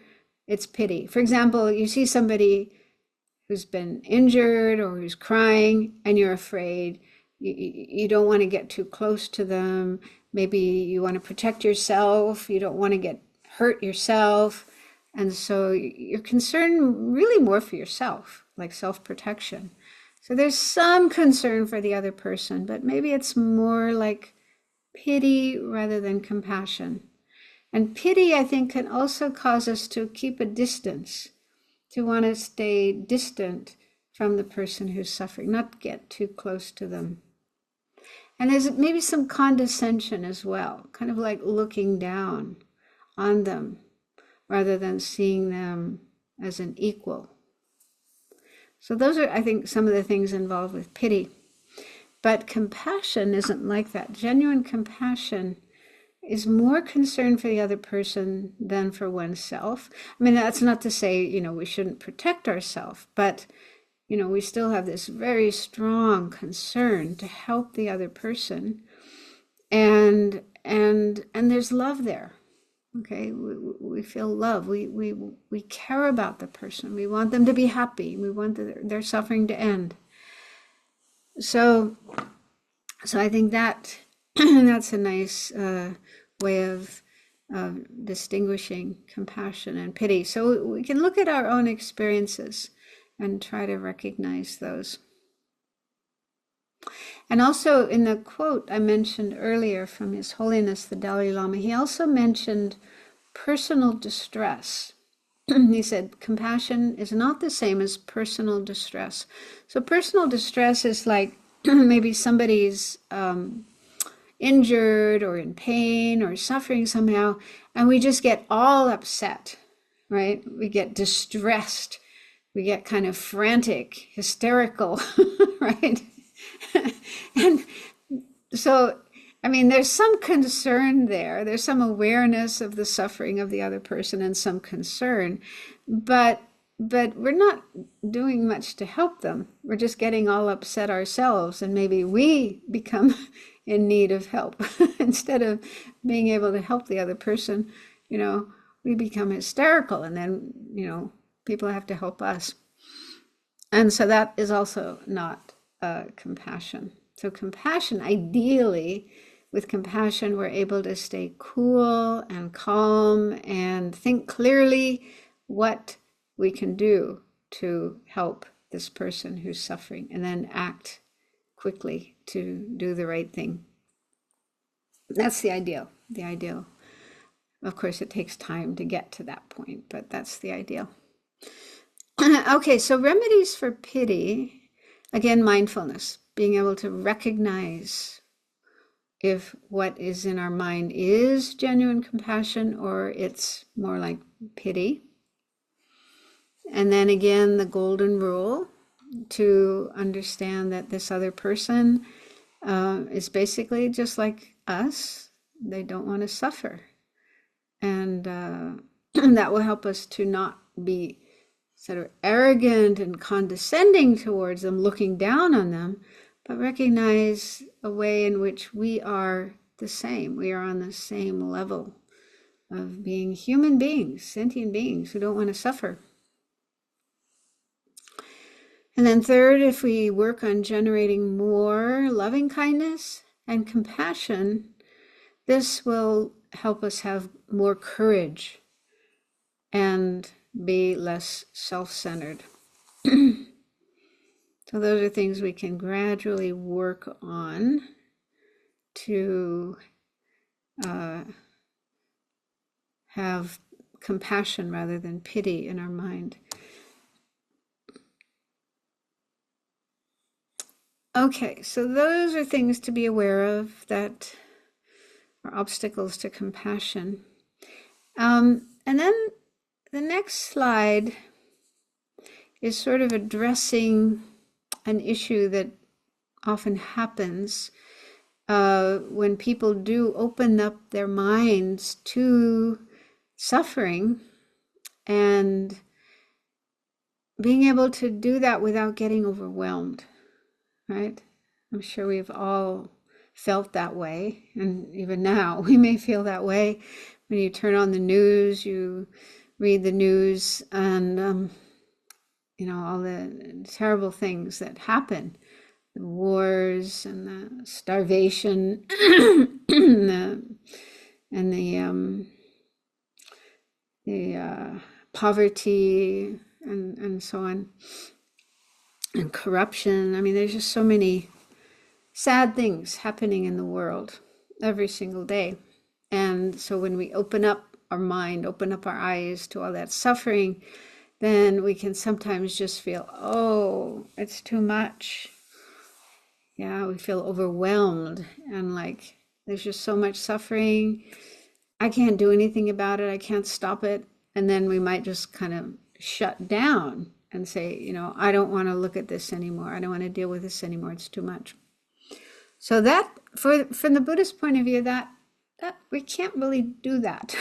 it's pity. For example, you see somebody who's been injured or who's crying and you're afraid. You don't want to get too close to them. Maybe you want to protect yourself. You don't want to get hurt yourself. And so you're concerned really more for yourself, like self-protection. So there's some concern for the other person, but maybe it's more like pity rather than compassion. And pity, I think, can also cause us to keep a distance, to want to stay distant from the person who's suffering, not get too close to them. And there's maybe some condescension as well, kind of like looking down on them rather than seeing them as an equal. So those are, I think, some of the things involved with pity. But compassion isn't like that. Genuine compassion is more concern for the other person than for oneself. I mean, that's not to say, we shouldn't protect ourselves, but, we still have this very strong concern to help the other person. And there's love there. Okay, we feel love. We care about the person. We want them to be happy. We want their suffering to end. So I think that that's a nice way of distinguishing compassion and pity. So we can look at our own experiences and try to recognize those. And also in the quote I mentioned earlier from His Holiness the Dalai Lama, he also mentioned personal distress. he said, compassion is not the same as personal distress. So personal distress is like maybe somebody's injured or in pain or suffering somehow, and we just get all upset, right? We get distressed. We get kind of frantic, hysterical, right? And so, I mean, there's some concern there. There's some awareness of the suffering of the other person and some concern, but we're not doing much to help them. We're just getting all upset ourselves, and maybe we become in need of help instead of being able to help the other person. We become hysterical, and then people have to help us, and so that is also not compassion. So compassion, ideally, with compassion, we're able to stay cool and calm and think clearly what we can do to help this person who's suffering, and then act quickly to do the right thing. That's the ideal. The ideal. Of course, it takes time to get to that point, but that's the ideal. Okay, so remedies for pity. Again, mindfulness, being able to recognize if what is in our mind is genuine compassion or it's more like pity. And then again, the golden rule, to understand that this other person is basically just like us. They don't want to suffer. And that will help us to not be sort of arrogant and condescending towards them, looking down on them, but recognize a way in which we are the same. We are on the same level of being human beings, sentient beings who don't want to suffer. And then third, if we work on generating more loving kindness and compassion, this will help us have more courage and be less self-centered. So those are things we can gradually work on to have compassion rather than pity in our mind. Okay, so those are things to be aware of that are obstacles to compassion. And then the next slide is sort of addressing an issue that often happens when people do open up their minds to suffering, and being able to do that without getting overwhelmed, right? I'm sure we've all felt that way, and even now we may feel that way when you turn on the news, you read the news, and all the terrible things that happen, the wars and the starvation and the poverty and so on, and corruption. I mean, there's just so many sad things happening in the world every single day. And so when we open up our mind, open up our eyes to all that suffering, then we can sometimes just feel, oh, it's too much. Yeah, we feel overwhelmed, and like there's just so much suffering. I can't do anything about it. I can't stop it. And then we might just kind of shut down and say, I don't want to look at this anymore. I don't want to deal with this anymore. It's too much. So that, from the Buddhist point of view, that we can't really do that.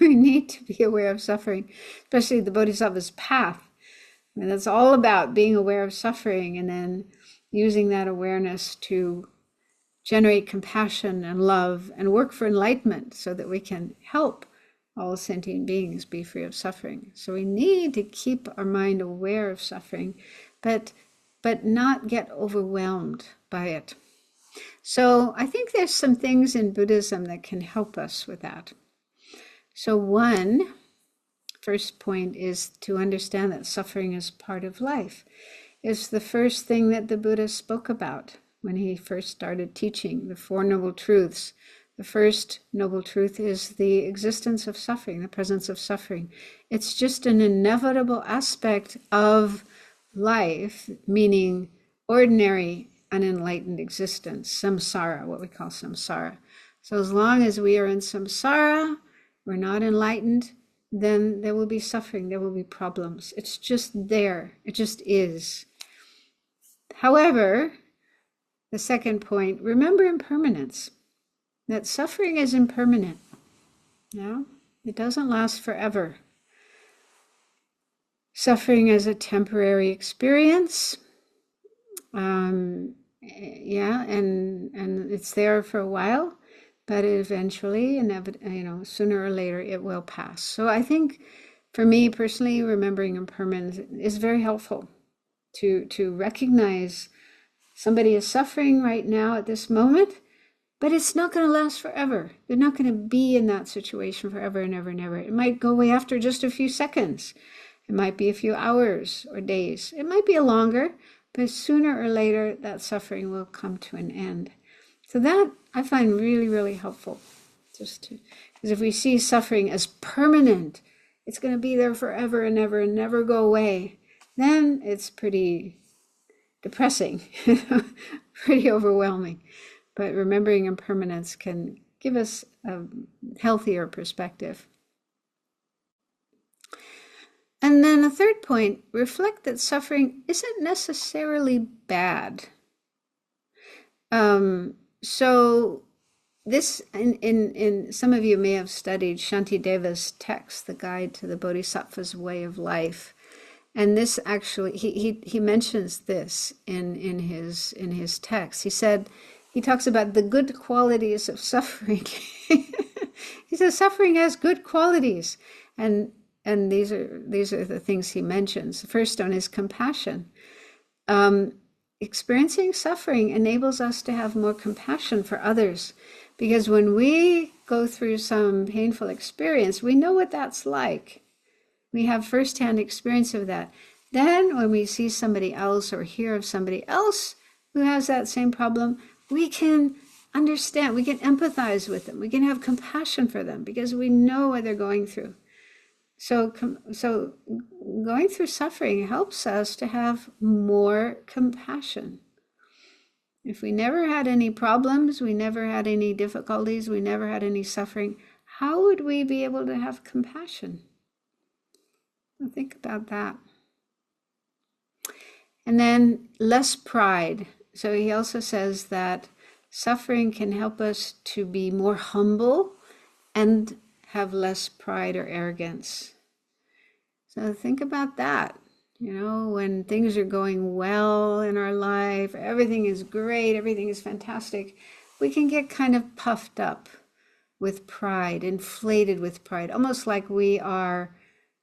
We need to be aware of suffering, especially the Bodhisattva's path. I mean, that's all about being aware of suffering and then using that awareness to generate compassion and love and work for enlightenment so that we can help all sentient beings be free of suffering. So we need to keep our mind aware of suffering, but not get overwhelmed by it. So I think there's some things in Buddhism that can help us with that. So first point is to understand that suffering is part of life. It's the first thing that the Buddha spoke about when he first started teaching the Four Noble Truths, The first noble truth is the existence of suffering, the presence of suffering. It's just an inevitable aspect of life, meaning ordinary unenlightened existence, samsara, what we call samsara. So as long as we are in samsara, we're not enlightened, then there will be suffering, there will be problems. It's just there, it just is. However, the second point, remember impermanence, that suffering is impermanent. It doesn't last forever. Suffering is a temporary experience. And it's there for a while, but eventually, sooner or later, it will pass. So I think, for me personally, remembering impermanence is very helpful to recognize somebody is suffering right now at this moment, but it's not going to last forever. They're not going to be in that situation forever and ever and ever. It might go away after just a few seconds. It might be a few hours or days. It might be a longer, but sooner or later, that suffering will come to an end. So that I find really, really helpful. Because if we see suffering as permanent, it's going to be there forever and ever and never go away, then it's pretty depressing, pretty overwhelming. But remembering impermanence can give us a healthier perspective. And then a third point, reflect that suffering isn't necessarily bad. So this, in some of you may have studied Shantideva's text, The Guide to the Bodhisattva's Way of Life. And this actually, he mentions this in his text. He talks about the good qualities of suffering. He says suffering has good qualities. And these are the things he mentions. The first one is compassion. Experiencing suffering enables us to have more compassion for others, because when we go through some painful experience, we know what that's like. We have firsthand experience of that. Then when we see somebody else or hear of somebody else who has that same problem, we can understand, we can empathize with them, we can have compassion for them because we know what they're going through. So going through suffering helps us to have more compassion. If we never had any problems, we never had any difficulties, we never had any suffering, how would we be able to have compassion? Well, think about that. And then less pride. So he also says that suffering can help us to be more humble and have less pride or arrogance. So think about that. When things are going well in our life, everything is great, everything is fantastic, we can get kind of puffed up with pride, inflated with pride, almost like we are,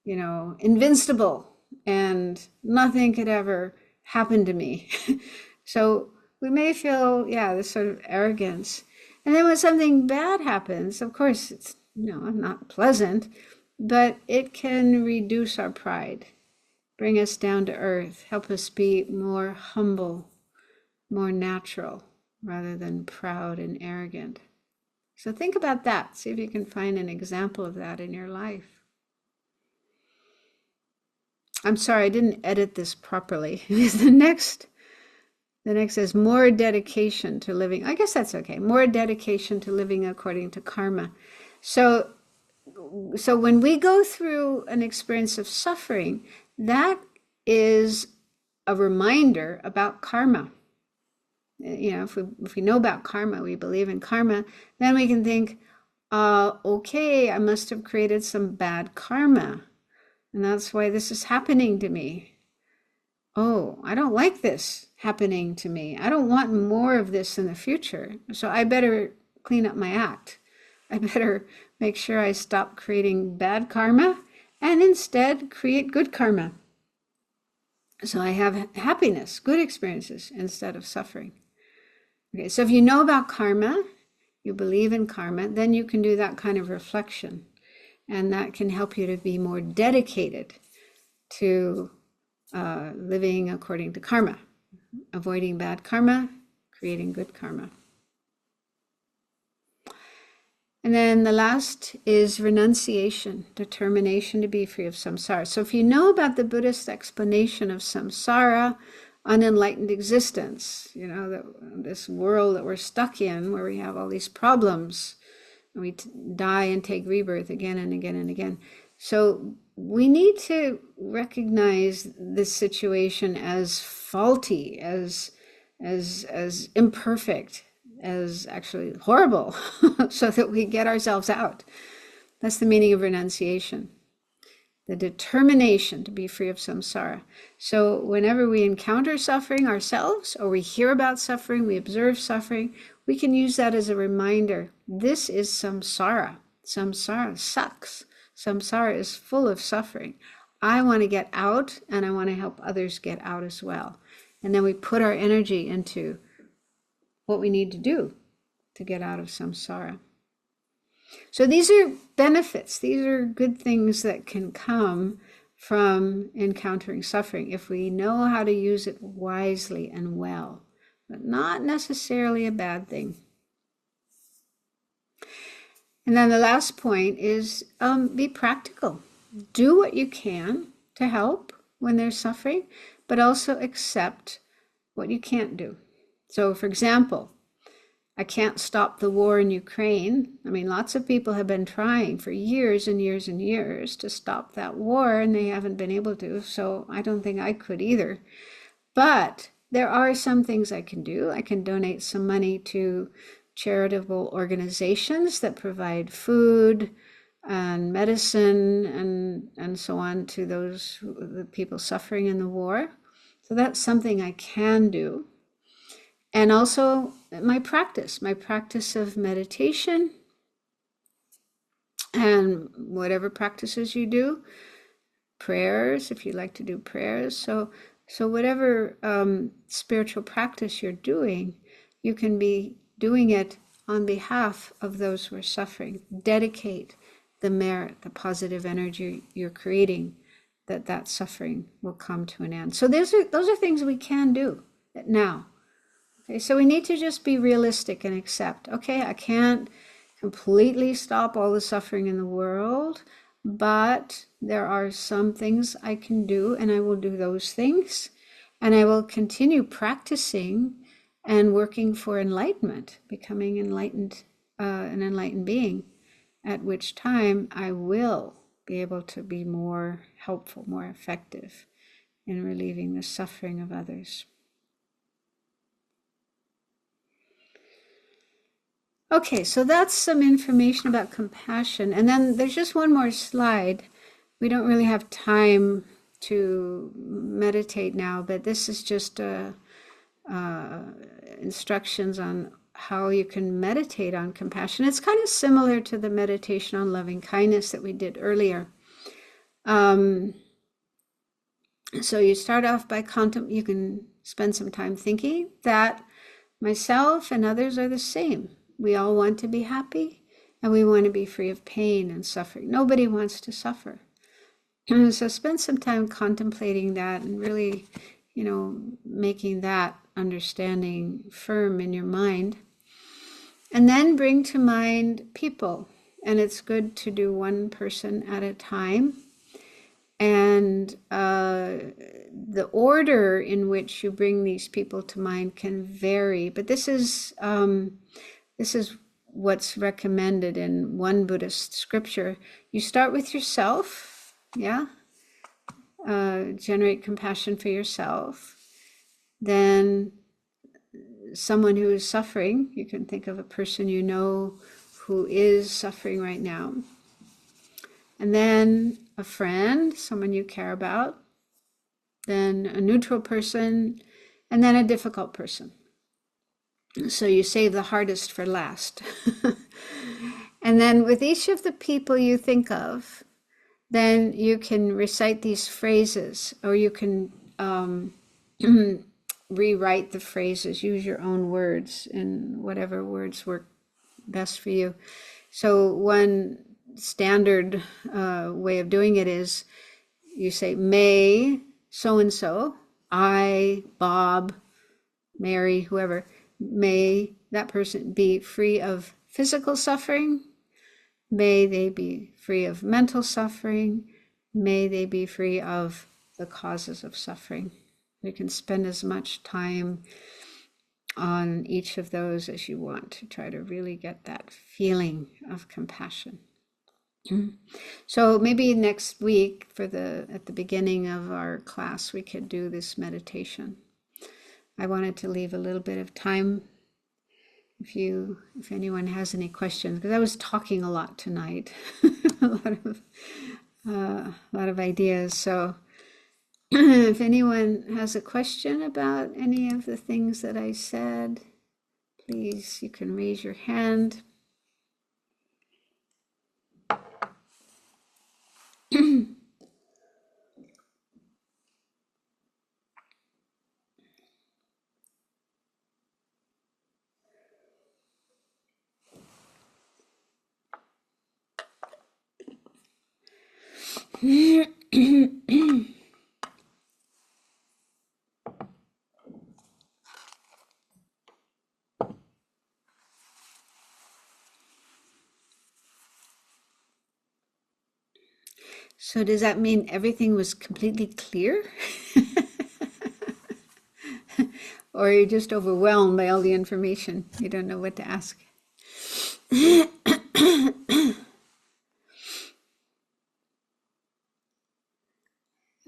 invincible and nothing could ever happen to me. So we may feel, this sort of arrogance. And then when something bad happens, of course, it's not pleasant, but it can reduce our pride, bring us down to earth, help us be more humble, more natural, rather than proud and arrogant. So think about that. See if you can find an example of that in your life. I'm sorry, I didn't edit this properly. The next is more dedication to living. I guess that's okay. More dedication to living according to karma. So when we go through an experience of suffering, that is a reminder about karma. If we know about karma, we believe in karma, then we can think, okay, I must have created some bad karma, and that's why this is happening to me. Oh, I don't like this happening to me. I don't want more of this in the future. So I better clean up my act. I better make sure I stop creating bad karma and instead create good karma. So I have happiness, good experiences instead of suffering. Okay, so if you know about karma, you believe in karma, then you can do that kind of reflection. And that can help you to be more dedicated to living according to karma, avoiding bad karma, creating good karma. And then the last is renunciation, determination to be free of samsara. So if you know about the Buddhist explanation of samsara, unenlightened existence, you know, this world that we're stuck in where we have all these problems, and we die and take rebirth again and again and again. So we need to recognize this situation as faulty, as imperfect, as actually horrible, so that we get ourselves out. That's the meaning of renunciation. The determination to be free of samsara. So whenever we encounter suffering ourselves, or we hear about suffering, we observe suffering, we can use that as a reminder. This is samsara. Samsara sucks. Samsara is full of suffering. I want to get out, and I want to help others get out as well. And then we put our energy into what we need to do to get out of samsara. So these are benefits. These are good things that can come from encountering suffering if we know how to use it wisely and well, but not necessarily a bad thing. And then the last point is be practical. Do what you can to help when there's suffering, but also accept what you can't do. So, for example, I can't stop the war in Ukraine. I mean, lots of people have been trying for years and years and years to stop that war, and they haven't been able to. So I don't think I could either. But there are some things I can do. I can donate some money to charitable organizations that provide food and medicine and so on to the people suffering in the war. So that's something I can do. And also my practice of meditation and whatever practices you do, prayers, if you like to do prayers. So whatever spiritual practice you're doing, you can be doing it on behalf of those who are suffering. Dedicate the merit, the positive energy you're creating, that suffering will come to an end. So those are things we can do now. Okay, so we need to just be realistic and accept, okay, I can't completely stop all the suffering in the world, but there are some things I can do, and I will do those things, and I will continue practicing and working for enlightenment, becoming enlightened, an enlightened being, at which time I will be able to be more helpful, more effective in relieving the suffering of others. Okay, so that's some information about compassion. And then there's just one more slide. We don't really have time to meditate now, but this is just instructions on how you can meditate on compassion. It's kind of similar to the meditation on loving kindness that we did earlier. So you start off by you can spend some time thinking that myself and others are the same. We all want to be happy, and we want to be free of pain and suffering. Nobody wants to suffer. And so spend some time contemplating that and really, making that understanding firm in your mind. And then bring to mind people. And it's good to do one person at a time. And the order in which you bring these people to mind can vary. But this is what's recommended in one Buddhist scripture. You start with yourself, generate compassion for yourself. Then someone who is suffering, you can think of a person you know who is suffering right now. And then a friend, someone you care about. Then a neutral person, and then a difficult person. So you save the hardest for last. And then with each of the people you think of, then you can recite these phrases, or you can rewrite the phrases, use your own words, and whatever words work best for you. So one standard way of doing it is you say, may so-and-so, I, Bob, Mary, whoever, may that person be free of physical suffering, May they be free of mental suffering. May they be free of the causes of suffering. You can spend as much time on each of those as you want to try to really get that feeling of compassion. So maybe next week at the beginning of our class we could do this meditation. I wanted to leave a little bit of time if anyone has any questions, because I was talking a lot tonight, a lot of ideas. So if anyone has a question about any of the things that I said, please, you can raise your hand. So does that mean everything was completely clear? Or you're just overwhelmed by all the information? You don't know what to ask.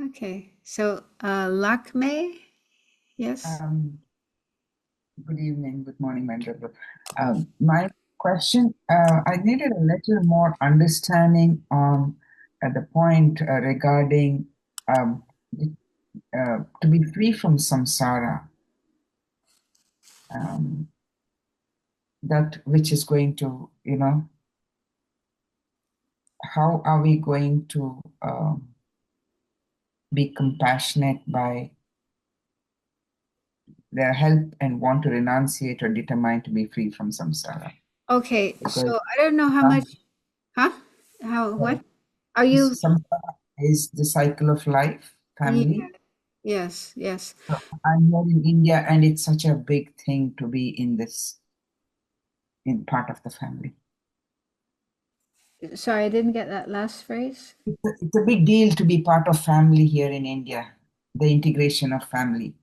Okay, so Lakme, yes? Good evening, good morning, my brother. My question, I needed a little more understanding on the point regarding to be free from samsara, um, that which is going to, how are we going to be compassionate by their help and want to renunciate or determine to be free from samsara? Okay, Because so I don't know how much, huh? What? Are you? samsara is the cycle of life, Yeah, family. yes, yes. So I'm here in India, and it's such a big thing to be in this, in part of the family. Sorry, I didn't get that last phrase. It's a big deal to be part of family here in India, the integration of family.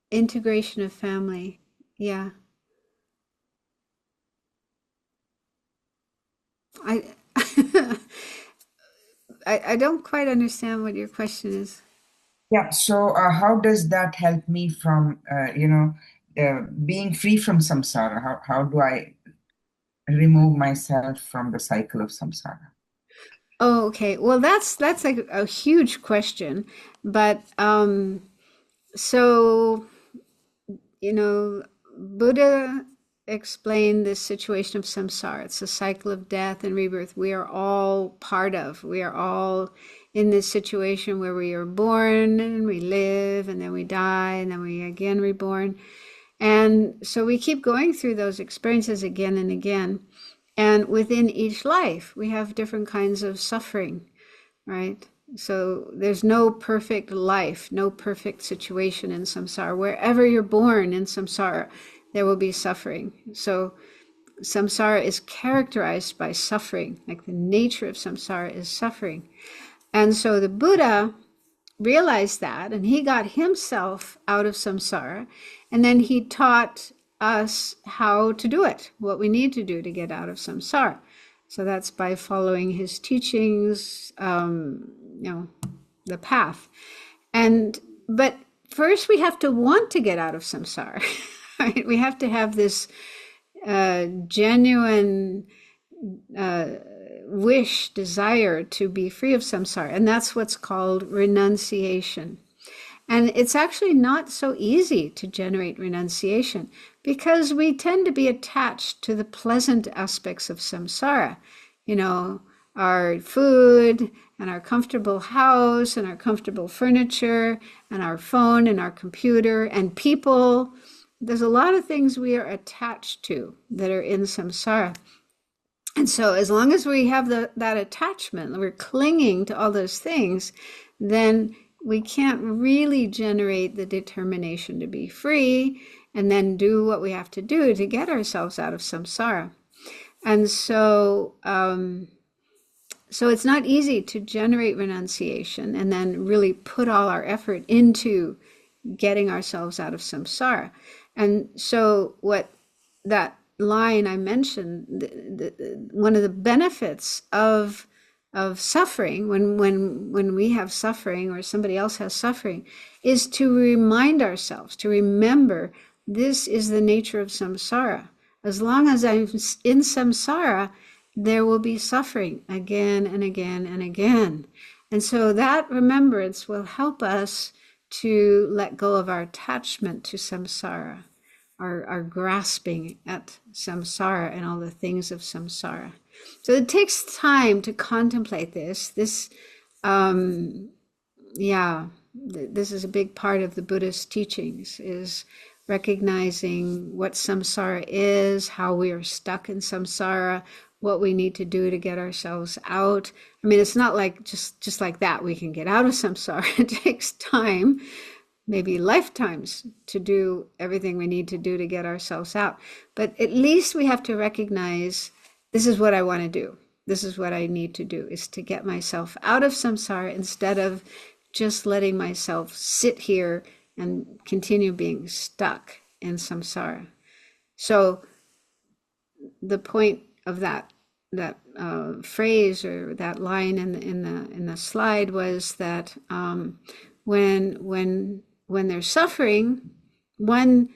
Integration of family. Yeah. I I don't quite understand what your question is. Yeah. So how does that help me from, being free from samsara? How do I remove myself from the cycle of samsara? Oh, okay. Well, that's like a huge question, but so Buddha explained this situation of samsara. It's a cycle of death and rebirth we are all part of. We are all in this situation where we are born and we live and then we die and then we again reborn. And so we keep going through those experiences again and again. And within each life, we have different kinds of suffering, right? So there's no perfect life, no perfect situation in samsara. Wherever you're born in samsara, there will be suffering. So samsara is characterized by suffering, like the nature of samsara is suffering. And so the Buddha realized that, and he got himself out of samsara, and then he taught us how to do it, what we need to do to get out of samsara. So that's by following his teachings, the path. But first we have to want to get out of samsara. Right? We have to have this genuine wish, desire to be free of samsara. And that's what's called renunciation. And it's actually not so easy to generate renunciation because we tend to be attached to the pleasant aspects of samsara. Our food and our comfortable house and our comfortable furniture and our phone and our computer and people. There's a lot of things we are attached to that are in samsara. And so as long as we have that attachment, we're clinging to all those things, then we can't really generate the determination to be free and then do what we have to do to get ourselves out of samsara. And so it's not easy to generate renunciation and then really put all our effort into getting ourselves out of samsara. And so what that line I mentioned, one of the benefits of suffering, when we have suffering or somebody else has suffering, is to remind ourselves, to remember this is the nature of samsara. As long as I'm in samsara, there will be suffering again and again and again. And so that remembrance will help us to let go of our attachment to samsara, our grasping at samsara and all the things of samsara. So it takes time to contemplate this. This is a big part of the Buddhist teachings, is recognizing what samsara is, how we are stuck in samsara, what we need to do to get ourselves out. I mean, it's not like just like that we can get out of samsara. It takes time, maybe lifetimes, to do everything we need to do to get ourselves out. But at least we have to recognize, this is what I want to do. This is what I need to do, is to get myself out of samsara instead of just letting myself sit here and continue being stuck in samsara. So the point of that phrase or that line in the slide was that when there's suffering, one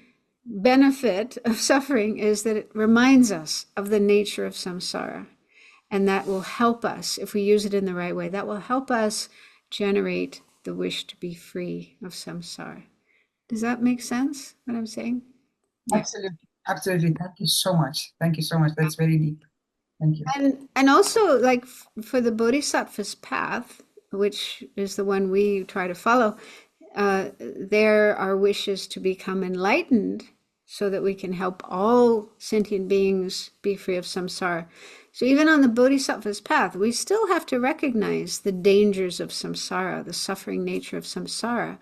benefit of suffering is that it reminds us of the nature of samsara, and that will help us, if we use it in the right way, that will help us generate the wish to be free of samsara. Does that make sense, what I'm saying? Yeah. Absolutely. Thank you so much. Thank you so much. That's very deep. Thank you. And also, like, for the Bodhisattva's path, which is the one we try to follow, there are wishes to become enlightened so that we can help all sentient beings be free of samsara. So even on the Bodhisattva's path, we still have to recognize the dangers of samsara, the suffering nature of samsara,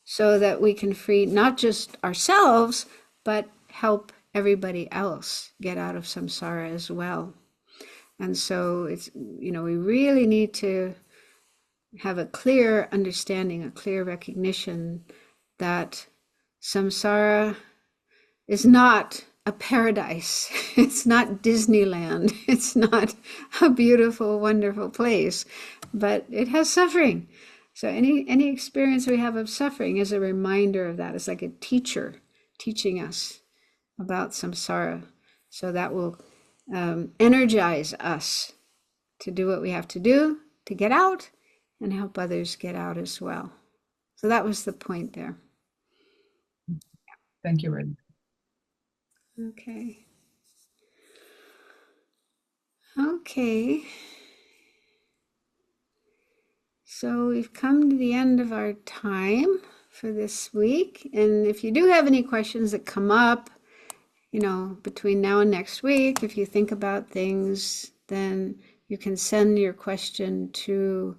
so that we can free not just ourselves, but help everybody else get out of samsara as well. And so it's, we really need to have a clear understanding, a clear recognition that samsara is not a paradise. It's not Disneyland. It's not a beautiful, wonderful place, but it has suffering. So any experience we have of suffering is a reminder of that. It's like a teacher teaching us about samsara. So that will energize us to do what we have to do to get out and help others get out as well. So that was the point there. Thank you very much. Okay. Okay. So we've come to the end of our time for this week. And if you do have any questions that come up, between now and next week, if you think about things, then you can send your question to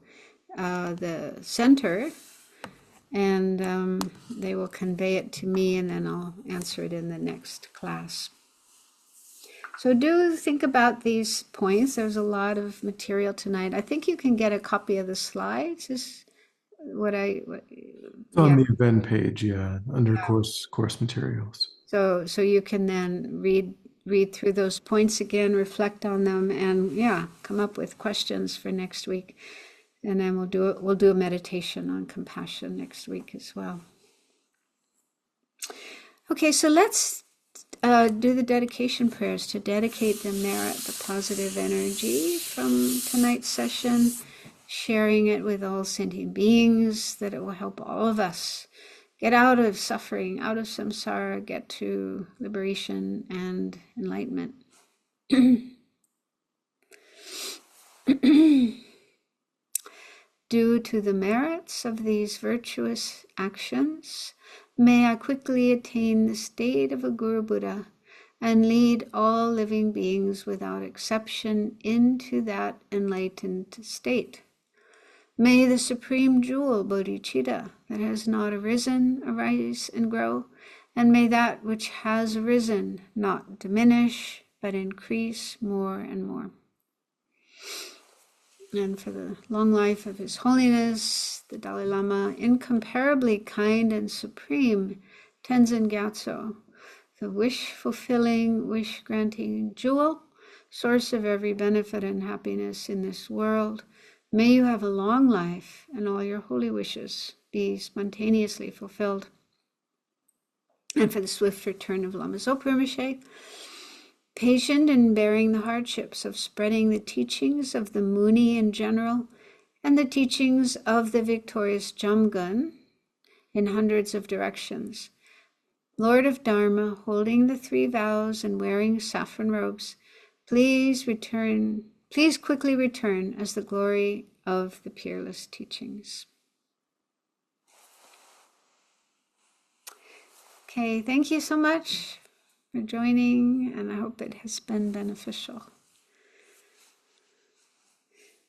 the center, and they will convey it to me, and then I'll answer it in the next class. So do think about these points. There's a lot of material tonight. I think you can get a copy of the slides. Is it's on the event page, under course materials. So you can then read through those points again, reflect on them, and come up with questions for next week. And then we'll do a meditation on compassion next week as well. Okay, so let's do the dedication prayers to dedicate the merit, the positive energy from tonight's session, sharing it with all sentient beings, that it will help all of us get out of suffering, out of samsara, get to liberation and enlightenment. Due to the merits of these virtuous actions, may I quickly attain the state of a Guru Buddha and lead all living beings without exception into that enlightened state. May the supreme jewel, bodhicitta, that has not arisen, arise and grow, and may that which has arisen not diminish, but increase more and more. And for the long life of His Holiness, the Dalai Lama, incomparably kind and supreme Tenzin Gyatso, the wish-fulfilling, wish-granting jewel, source of every benefit and happiness in this world, may you have a long life and all your holy wishes be spontaneously fulfilled. And for the swift return of Lama Zopa Rinpoche, patient in bearing the hardships of spreading the teachings of the Muni in general and the teachings of the victorious Jamgon in hundreds of directions. Lord of Dharma, holding the 3 vows and wearing saffron robes, please quickly return as the glory of the peerless teachings. Okay, thank you so much for joining, and I hope it has been beneficial.